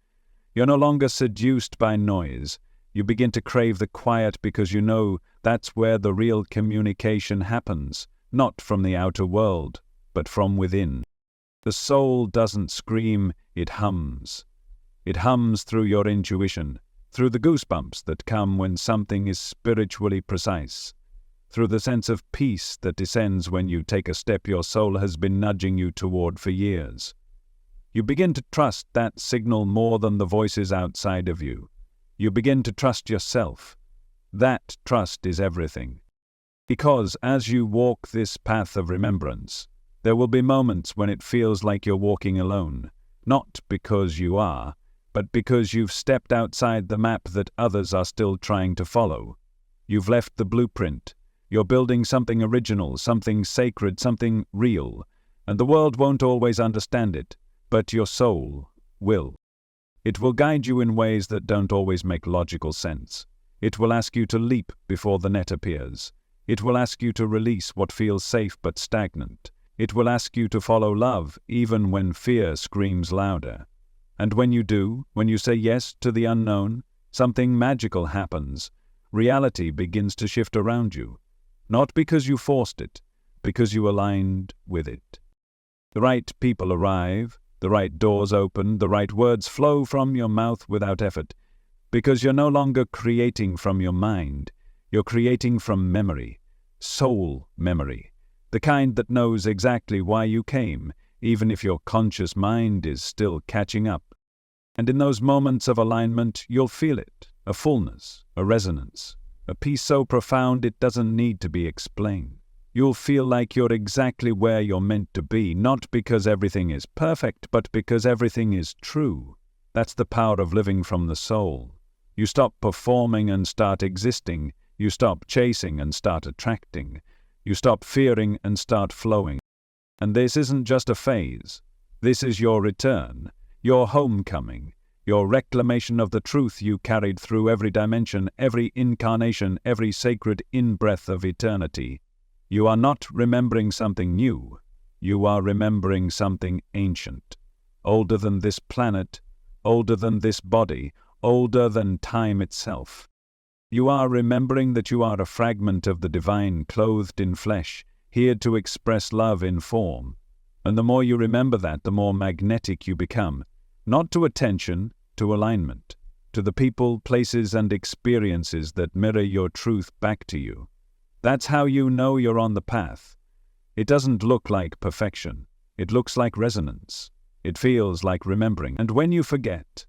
You're no longer seduced by noise. You begin to crave the quiet because you know that's where the real communication happens, not from the outer world, but from within. The soul doesn't scream, it hums. It hums through your intuition, through the goosebumps that come when something is spiritually precise, through the sense of peace that descends when you take a step your soul has been nudging you toward for years. You begin to trust that signal more than the voices outside of you. You begin to trust yourself. That trust is everything. Because as you walk this path of remembrance, there will be moments when it feels like you're walking alone, not because you are, but because you've stepped outside the map that others are still trying to follow. You've left the blueprint. You're building something original, something sacred, something real, and the world won't always understand it, but your soul will. It will guide you in ways that don't always make logical sense. It will ask you to leap before the net appears. It will ask you to release what feels safe but stagnant. It will ask you to follow love, even when fear screams louder. And when you do, when you say yes to the unknown, something magical happens. Reality begins to shift around you. Not because you forced it, because you aligned with it. The right people arrive, the right doors open, the right words flow from your mouth without effort, because you're no longer creating from your mind, you're creating from memory, soul memory, the kind that knows exactly why you came, even if your conscious mind is still catching up. And in those moments of alignment, you'll feel it, a fullness, a resonance. A peace so profound it doesn't need to be explained. You'll feel like you're exactly where you're meant to be, not because everything is perfect, but because everything is true. That's the power of living from the soul. You stop performing and start existing. You stop chasing and start attracting. You stop fearing and start flowing. And this isn't just a phase. This is your return, your homecoming. Your reclamation of the truth you carried through every dimension, every incarnation, every sacred in-breath of eternity. You are not remembering something new. You are remembering something ancient. Older than this planet, older than this body, older than time itself. You are remembering that you are a fragment of the divine clothed in flesh, here to express love in form. And the more you remember that, the more magnetic you become. Not to attention, to alignment, to the people, places, and experiences that mirror your truth back to you. That's how you know you're on the path. It doesn't look like perfection. It looks like resonance. It feels like remembering. And when you forget,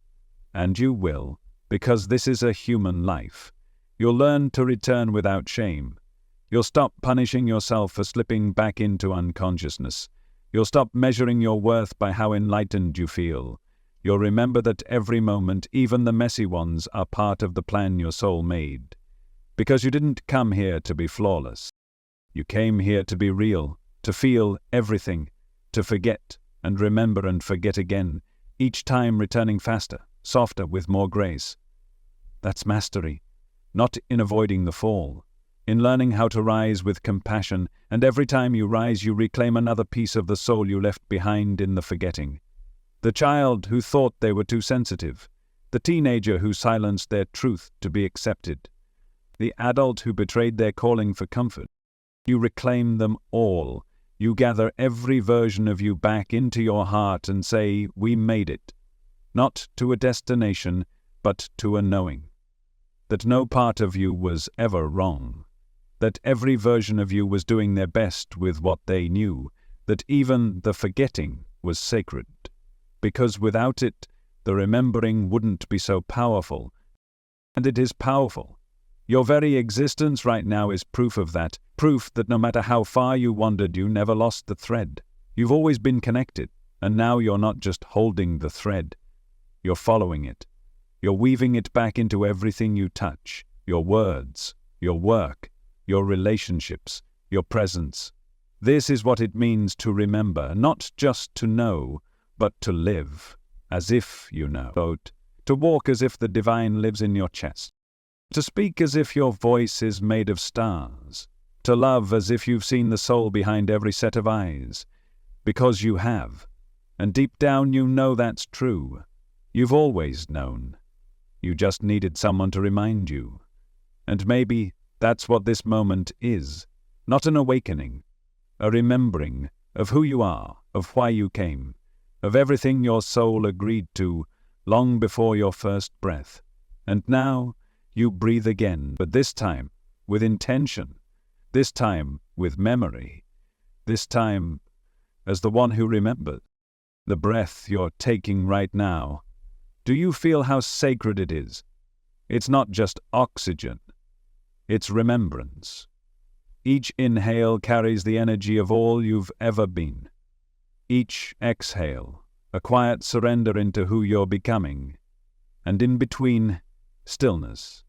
and you will, because this is a human life, you'll learn to return without shame. You'll stop punishing yourself for slipping back into unconsciousness. You'll stop measuring your worth by how enlightened you feel. You'll remember that every moment, even the messy ones, are part of the plan your soul made. Because you didn't come here to be flawless. You came here to be real, to feel everything, to forget and remember and forget again, each time returning faster, softer, with more grace. That's mastery, not in avoiding the fall, in learning how to rise with compassion, and every time you rise you reclaim another piece of the soul you left behind in the forgetting. The child who thought they were too sensitive, the teenager who silenced their truth to be accepted, the adult who betrayed their calling for comfort. You reclaim them all. You gather every version of you back into your heart and say, we made it. Not to a destination, but to a knowing. That no part of you was ever wrong. That every version of you was doing their best with what they knew. That even the forgetting was sacred. Because without it, the remembering wouldn't be so powerful. And it is powerful. Your very existence right now is proof of that. Proof that no matter how far you wandered, you never lost the thread. You've always been connected, and now you're not just holding the thread. You're following it. You're weaving it back into everything you touch. Your words, your work, your relationships, your presence. This is what it means to remember, not just to know, but to live, as if you know. To walk as if the divine lives in your chest. To speak as if your voice is made of stars. To love as if you've seen the soul behind every set of eyes. Because you have. And deep down you know that's true. You've always known. You just needed someone to remind you. And maybe that's what this moment is. Not an awakening. A remembering of who you are, of why you came, of everything your soul agreed to long before your first breath. And now you breathe again, but this time with intention, this time with memory, this time as the one who remembered. The breath you're taking right now, do you feel how sacred it is? It's not just oxygen, it's remembrance. Each inhale carries the energy of all you've ever been. Each exhale, a quiet surrender into who you're becoming. And in between, stillness,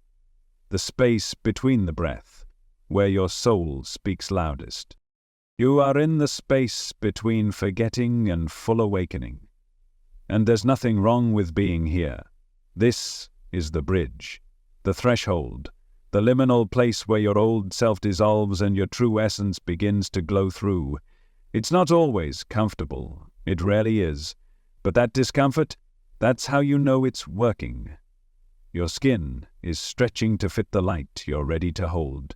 the space between the breath, where your soul speaks loudest. You are in the space between forgetting and full awakening. And there's nothing wrong with being here. This is the bridge, the threshold, the liminal place where your old self dissolves and your true essence begins to glow through. It's not always comfortable, it rarely is, but that discomfort, that's how you know it's working. Your skin is stretching to fit the light you're ready to hold.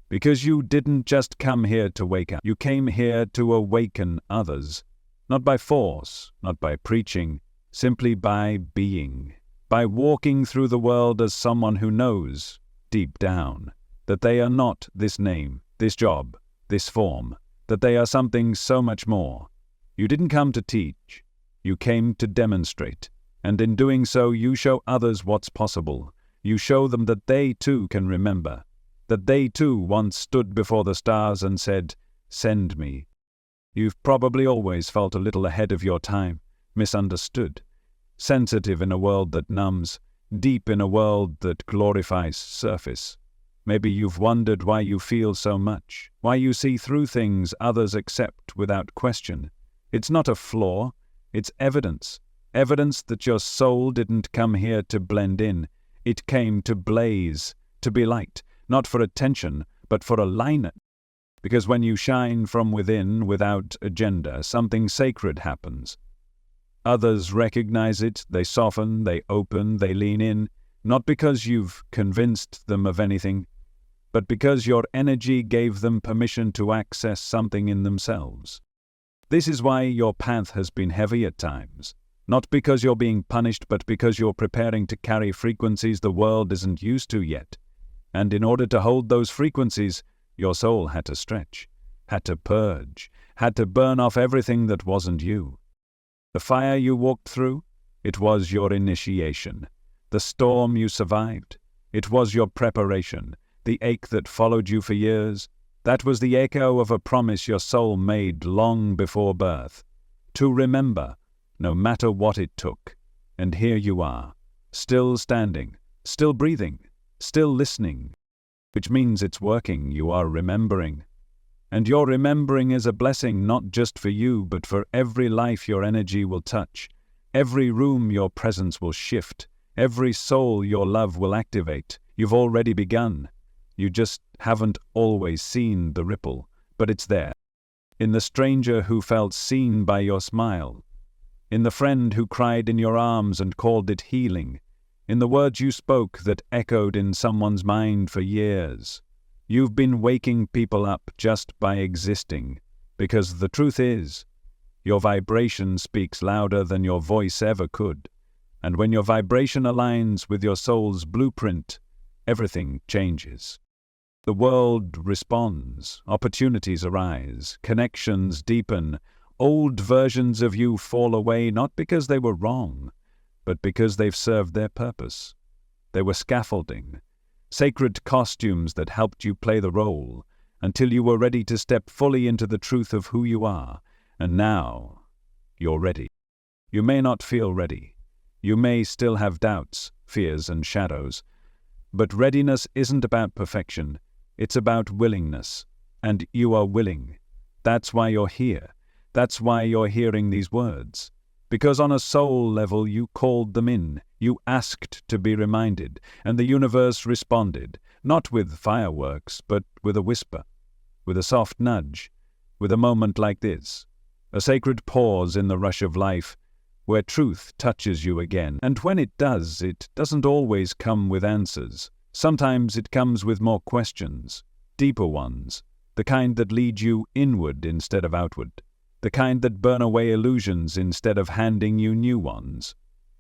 Because you didn't just come here to wake up, you came here to awaken others. Not by force, not by preaching, simply by being. By walking through the world as someone who knows, deep down, that they are not this name, this job, this form, that they are something so much more. You didn't come to teach, you came to demonstrate. And in doing so, you show others what's possible. You show them that they too can remember, that they too once stood before the stars and said, "Send me." You've probably always felt a little ahead of your time, misunderstood, sensitive in a world that numbs, deep in a world that glorifies surface. Maybe you've wondered why you feel so much, why you see through things others accept without question. It's not a flaw, it's evidence. Evidence that your soul didn't come here to blend in. It came to blaze, to be light, not for attention, but for alignment. Because when you shine from within without agenda, something sacred happens. Others recognize it, they soften, they open, they lean in, not because you've convinced them of anything, but because your energy gave them permission to access something in themselves. This is why your path has been heavy at times. Not because you're being punished, but because you're preparing to carry frequencies the world isn't used to yet. And in order to hold those frequencies, your soul had to stretch, had to purge, had to burn off everything that wasn't you. The fire you walked through, it was your initiation. The storm you survived, it was your preparation. The ache that followed you for years, that was the echo of a promise your soul made long before birth. To remember, no matter what it took. And here you are, still standing, still breathing, still listening. which means it's working. You are remembering. And your remembering is a blessing not just for you, but for every life your energy will touch, every room your presence will shift, every soul your love will activate. You've already begun. You just haven't always seen the ripple, but it's there. In the stranger who felt seen by your smile, in the friend who cried in your arms and called it healing, in the words you spoke that echoed in someone's mind for years. You've been waking people up just by existing, because the truth is, your vibration speaks louder than your voice ever could, and when your vibration aligns with your soul's blueprint, everything changes. The world responds, opportunities arise, connections deepen, old versions of you fall away not because they were wrong, but because they've served their purpose. They were scaffolding, sacred costumes that helped you play the role until you were ready to step fully into the truth of who you are. And now, you're ready. You may not feel ready. You may still have doubts, fears, and shadows. But readiness isn't about perfection. It's about willingness. And you are willing. That's why you're here. That's why you're hearing these words. Because on a soul level you called them in. You asked to be reminded, and the universe responded, not with fireworks, but with a whisper, with a soft nudge, with a moment like this, a sacred pause in the rush of life, where truth touches you again. And when it does, it doesn't always come with answers. Sometimes it comes with more questions, deeper ones, the kind that lead you inward instead of outward, the kind that burn away illusions instead of handing you new ones.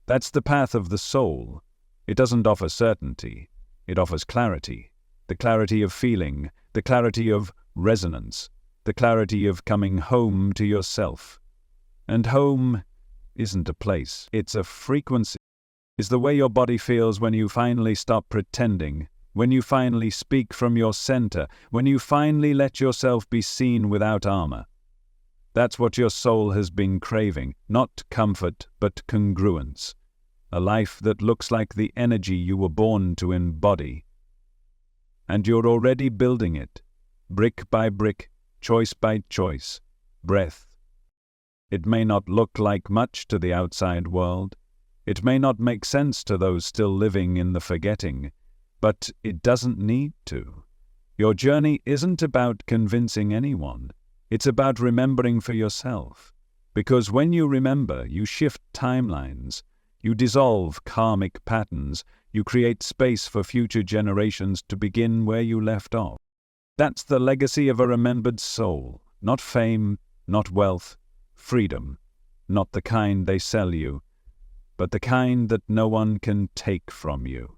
That's the path of the soul. It doesn't offer certainty. It offers clarity. The clarity of feeling, the clarity of resonance, the clarity of coming home to yourself. And home isn't a place. It's a frequency. It's the way your body feels when you finally stop pretending, when you finally speak from your center, when you finally let yourself be seen without armor. That's what your soul has been craving, not comfort, but congruence. A life that looks like the energy you were born to embody. And you're already building it, brick by brick, choice by choice, breath. It may not look like much to the outside world. It may not make sense to those still living in the forgetting, but it doesn't need to. Your journey isn't about convincing anyone. It's about remembering for yourself. Because when you remember, you shift timelines, you dissolve karmic patterns, you create space for future generations to begin where you left off. That's the legacy of a remembered soul. Not fame, not wealth, freedom. Not the kind they sell you, but the kind that no one can take from you.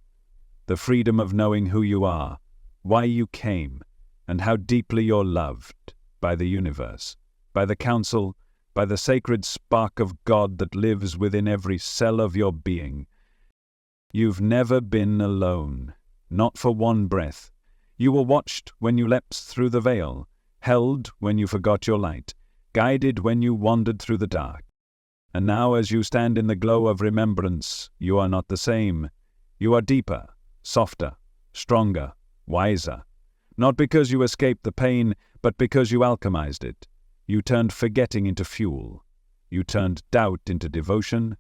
The freedom of knowing who you are, why you came, and how deeply you're loved. By the universe, by the council, by the sacred spark of God that lives within every cell of your being. You've never been alone, not for one breath. You were watched when you leapt through the veil, held when you forgot your light, guided when you wandered through the dark. And now as you stand in the glow of remembrance, you are not the same. You are deeper, softer, stronger, wiser. Not because you escaped the pain, but because you alchemized it. You turned forgetting into fuel. You turned doubt into devotion.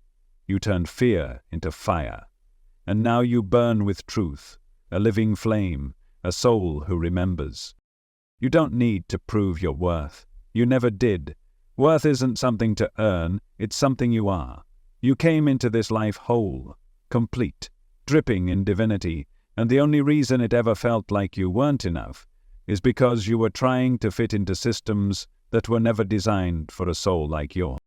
You turned fear into fire. And now you burn with truth, a living flame, a soul who remembers. You don't need to prove your worth. You never did. Worth isn't something to earn, it's something you are. You came into this life whole, complete, dripping in divinity, and the only reason it ever felt like you weren't enough is because you were trying to fit into systems that were never designed for a soul like yours.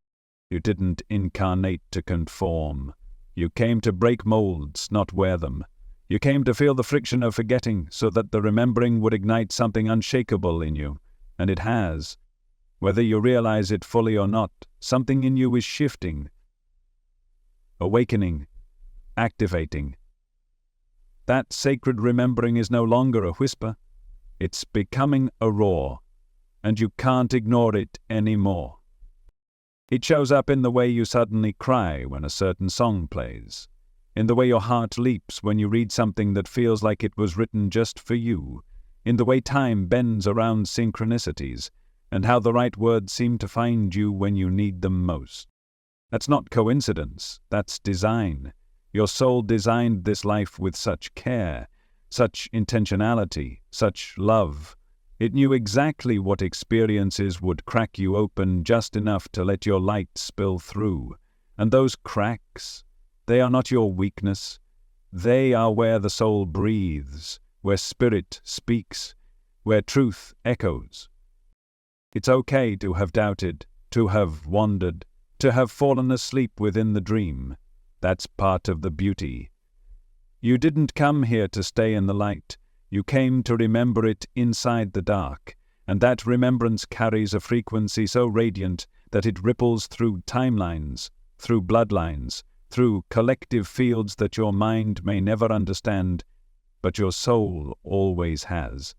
You didn't incarnate to conform. You came to break molds, not wear them. You came to feel the friction of forgetting so that the remembering would ignite something unshakable in you. And it has. Whether you realize it fully or not, something in you is shifting, awakening, activating. That sacred remembering is no longer a whisper. It's becoming a roar, and you can't ignore it anymore. It shows up in the way you suddenly cry when a certain song plays, in the way your heart leaps when you read something that feels like it was written just for you, in the way time bends around synchronicities, and how the right words seem to find you when you need them most. That's not coincidence, that's design. Your soul designed this life with such care, such intentionality, such love. It knew exactly what experiences would crack you open just enough to let your light spill through. And those cracks, they are not your weakness. They are where the soul breathes, where spirit speaks, where truth echoes. It's okay to have doubted, to have wandered, to have fallen asleep within the dream. That's part of the beauty. You didn't come here to stay in the light. You came to remember it inside the dark, and that remembrance carries a frequency so radiant that it ripples through timelines, through bloodlines, through collective fields that your mind may never understand, but your soul always has.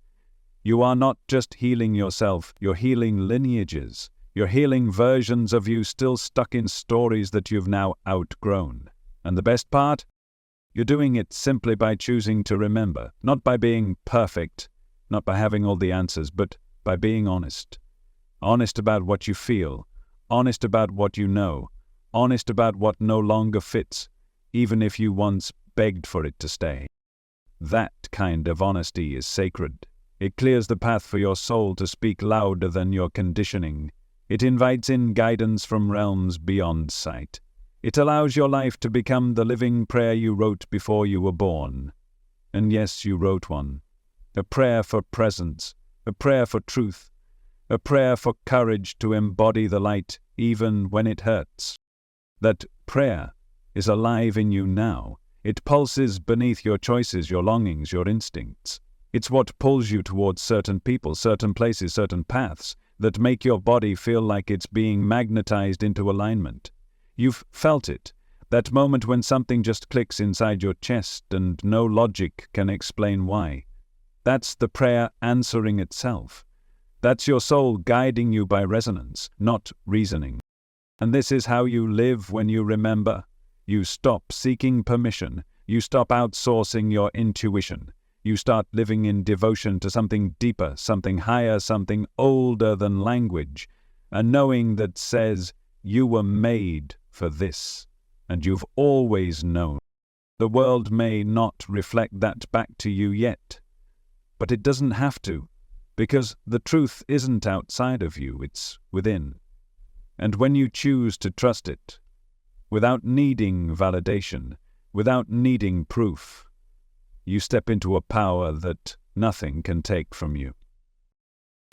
You are not just healing yourself, you're healing lineages. You're healing versions of you still stuck in stories that you've now outgrown. And the best part? You're doing it simply by choosing to remember, not by being perfect, not by having all the answers, but by being honest. Honest about what you feel, honest about what you know, honest about what no longer fits, even if you once begged for it to stay. That kind of honesty is sacred. It clears the path for your soul to speak louder than your conditioning. It invites in guidance from realms beyond sight. It allows your life to become the living prayer you wrote before you were born. And yes, you wrote one. A prayer for presence, a prayer for truth, a prayer for courage to embody the light even when it hurts. That prayer is alive in you now. It pulses beneath your choices, your longings, your instincts. It's what pulls you towards certain people, certain places, certain paths that make your body feel like it's being magnetized into alignment. You've felt it, that moment when something just clicks inside your chest and no logic can explain why. That's the prayer answering itself. That's your soul guiding you by resonance, not reasoning. And this is how you live when you remember. You stop seeking permission. You stop outsourcing your intuition. You start living in devotion to something deeper, something higher, something older than language, a knowing that says, you were made for this, and you've always known. The world may not reflect that back to you yet, but it doesn't have to, because the truth isn't outside of you, it's within. And when you choose to trust it, without needing validation, without needing proof, you step into a power that nothing can take from you.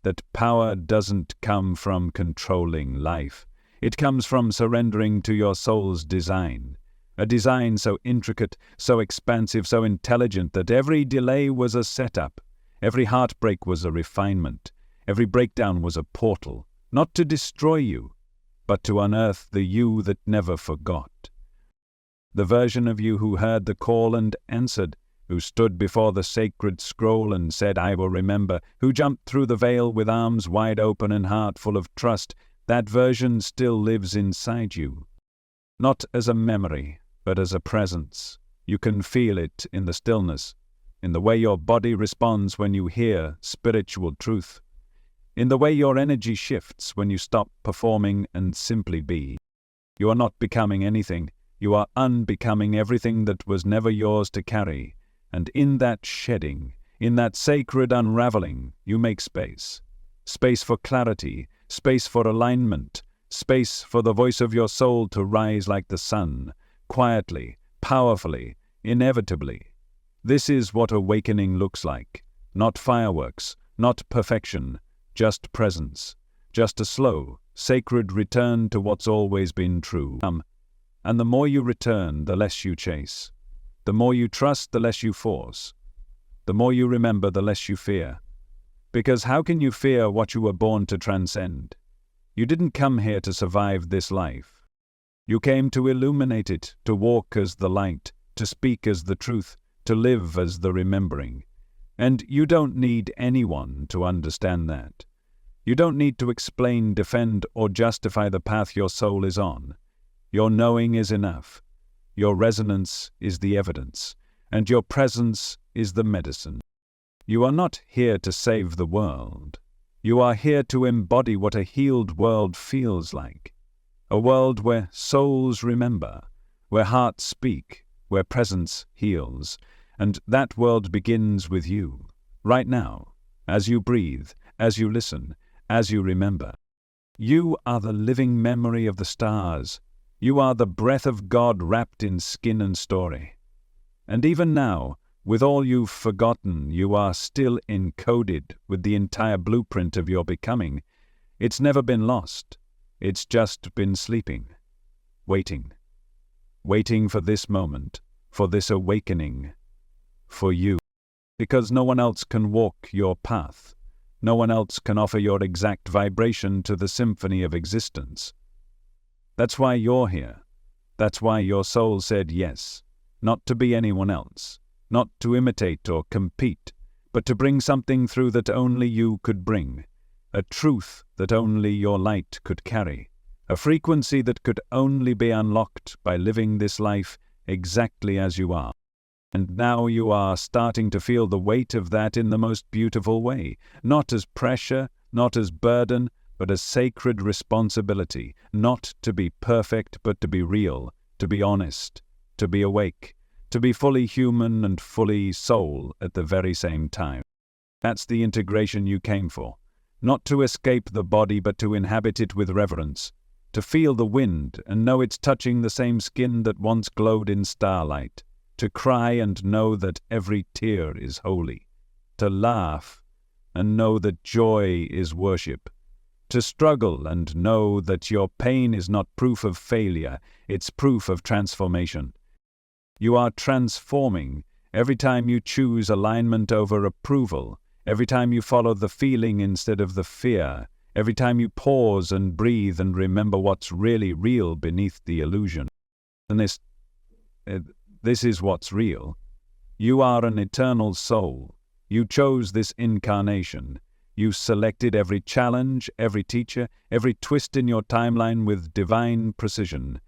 That power doesn't come from controlling life. It comes from surrendering to your soul's design. A design so intricate, so expansive, so intelligent that every delay was a setup. Every heartbreak was a refinement. Every breakdown was a portal, not to destroy you, but to unearth the you that never forgot. The version of you who heard the call and answered, who stood before the sacred scroll and said, I will remember, who jumped through the veil with arms wide open and heart full of trust, that version still lives inside you. Not as a memory, but as a presence. You can feel it in the stillness, in the way your body responds when you hear spiritual truth, in the way your energy shifts when you stop performing and simply be. You are not becoming anything. You are unbecoming everything that was never yours to carry. And in that shedding, in that sacred unraveling, you make space. Space for clarity, space for alignment, space for the voice of your soul to rise like the sun, quietly, powerfully, inevitably. This is what awakening looks like. Not fireworks, not perfection, just presence. Just a slow, sacred return to what's always been true. And the more you return, the less you chase. The more you trust, the less you force. The more you remember, the less you fear. Because how can you fear what you were born to transcend? You didn't come here to survive this life. You came to illuminate it, to walk as the light, to speak as the truth, to live as the remembering. And you don't need anyone to understand that. You don't need to explain, defend, or justify the path your soul is on. Your knowing is enough. your resonance is the evidence, and your presence is the medicine. You are not here to save the world. You are here to embody what a healed world feels like. A world where souls remember, where hearts speak, where presence heals. And that world begins with you, right now, as you breathe, as you listen, as you remember. You are the living memory of the stars. You are the breath of God wrapped in skin and story. And even now, with all you've forgotten, you are still encoded with the entire blueprint of your becoming. It's never been lost. It's just been sleeping, waiting for this moment, for this awakening, for you. Because no one else can walk your path. No one else can offer your exact vibration to the symphony of existence. That's why you're here. That's why your soul said yes, not to be anyone else, not to imitate or compete, but to bring something through that only you could bring, a truth that only your light could carry, a frequency that could only be unlocked by living this life exactly as you are. And now you are starting to feel the weight of that in the most beautiful way, not as pressure, not as burden, but as sacred responsibility, not to be perfect, but to be real, to be honest, to be awake, to be fully human and fully soul at the very same time. That's the integration you came for, not to escape the body, but to inhabit it with reverence, to feel the wind and know it's touching the same skin that once glowed in starlight, to cry and know that every tear is holy, to laugh and know that joy is worship, to struggle and know that your pain is not proof of failure, it's proof of transformation. You are transforming every time you choose alignment over approval, every time you follow the feeling instead of the fear, every time you pause and breathe and remember what's really real beneath the illusion. And this is what's real. You are an eternal soul. You chose this incarnation. You selected every challenge, every teacher, every twist in your timeline with divine precision.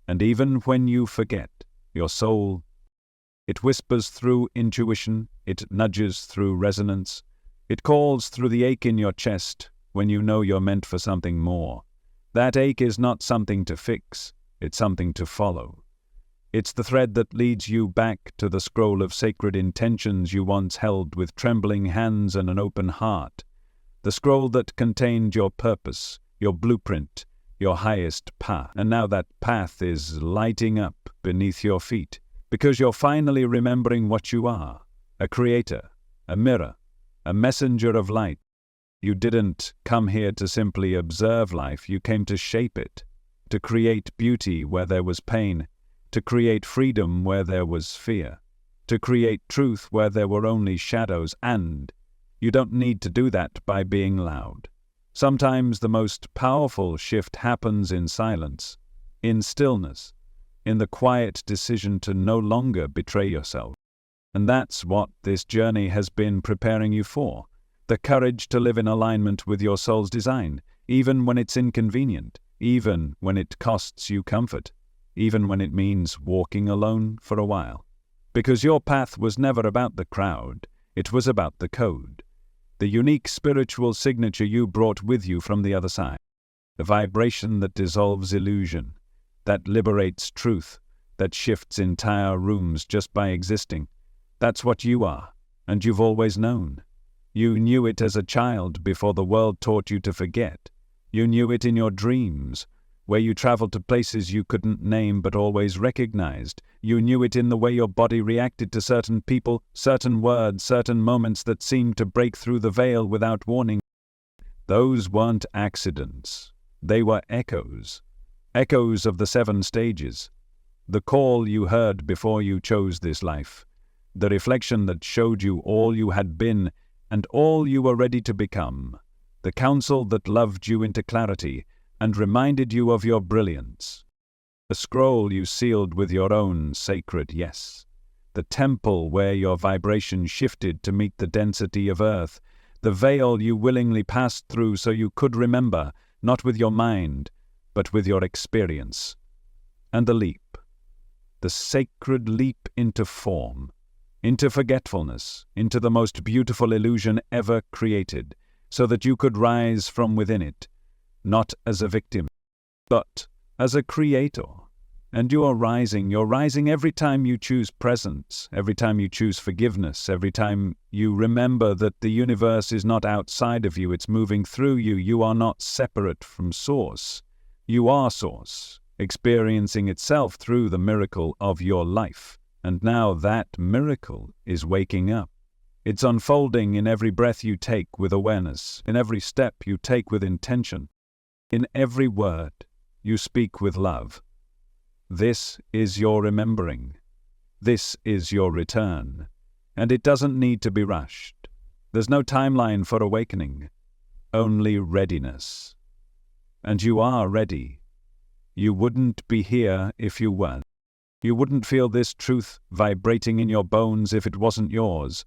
And even when you forget, your soul, it whispers through intuition, it nudges through resonance, it calls through the ache in your chest when you know you're meant for something more. That ache is not something to fix, it's something to follow. It's the thread that leads you back to the scroll of sacred intentions you once held with trembling hands and an open heart. The scroll that contained your purpose, your blueprint, your highest path. And now that path is lighting up beneath your feet, because you're finally remembering what you are, a creator, a mirror, a messenger of light. You didn't come here to simply observe life, you came to shape it, to create beauty where there was pain, to create freedom where there was fear, to create truth where there were only shadows, and you don't need to do that by being loud. Sometimes the most powerful shift happens in silence, in stillness, in the quiet decision to no longer betray yourself. And that's what this journey has been preparing you for, the courage to live in alignment with your soul's design, even when it's inconvenient, even when it costs you comfort, even when it means walking alone for a while. Because your path was never about the crowd, it was about the code, the unique spiritual signature you brought with you from the other side, the vibration that dissolves illusion, that liberates truth, that shifts entire rooms just by existing. That's what you are, and you've always known. You knew it as a child before the world taught you to forget. You knew it in your dreams, where you traveled to places you couldn't name but always recognized. You knew it in the way your body reacted to certain people, certain words, certain moments that seemed to break through the veil without warning. Those weren't accidents. They were echoes. Echoes of the 7 stages. The call you heard before you chose this life. The reflection that showed you all you had been and all you were ready to become. The counsel that loved you into clarity and reminded you of your brilliance. The scroll you sealed with your own sacred yes. The temple where your vibration shifted to meet the density of earth. The veil you willingly passed through so you could remember, not with your mind, but with your experience. And the leap. the sacred leap into form, into forgetfulness, into the most beautiful illusion ever created, so that you could rise from within it, not as a victim, but as a creator. And you're rising every time you choose presence, every time you choose forgiveness, every time you remember that the universe is not outside of you, it's moving through you. You are not separate from Source. You are Source, experiencing itself through the miracle of your life. And now that miracle is waking up. It's unfolding in every breath you take with awareness, in every step you take with intention, in every word you speak with love. This is your remembering. This is your return. And it doesn't need to be rushed. There's no timeline for awakening, only readiness. And you are ready. You wouldn't be here if you weren't. You wouldn't feel this truth vibrating in your bones if it wasn't yours.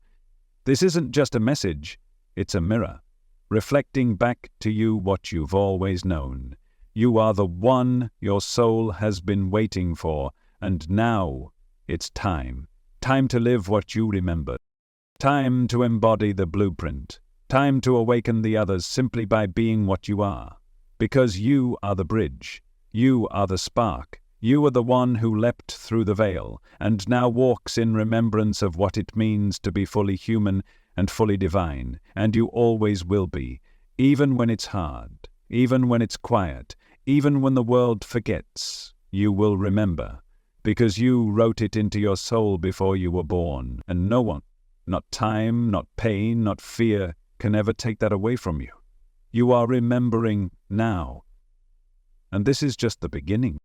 This isn't just a message, it's a mirror, reflecting back to you what you've always known. You are the one your soul has been waiting for, and now it's time. Time to live what you remember. Time to embody the blueprint. Time to awaken the others simply by being what you are. Because you are the bridge. You are the spark. You are the one who leapt through the veil, and now walks in remembrance of what it means to be fully human and fully divine. And you always will be, even when it's hard, even when it's quiet, even when the world forgets. You will remember, because you wrote it into your soul before you were born, and no one, not time, not pain, not fear, can ever take that away from you. You are remembering now. And this is just the beginning.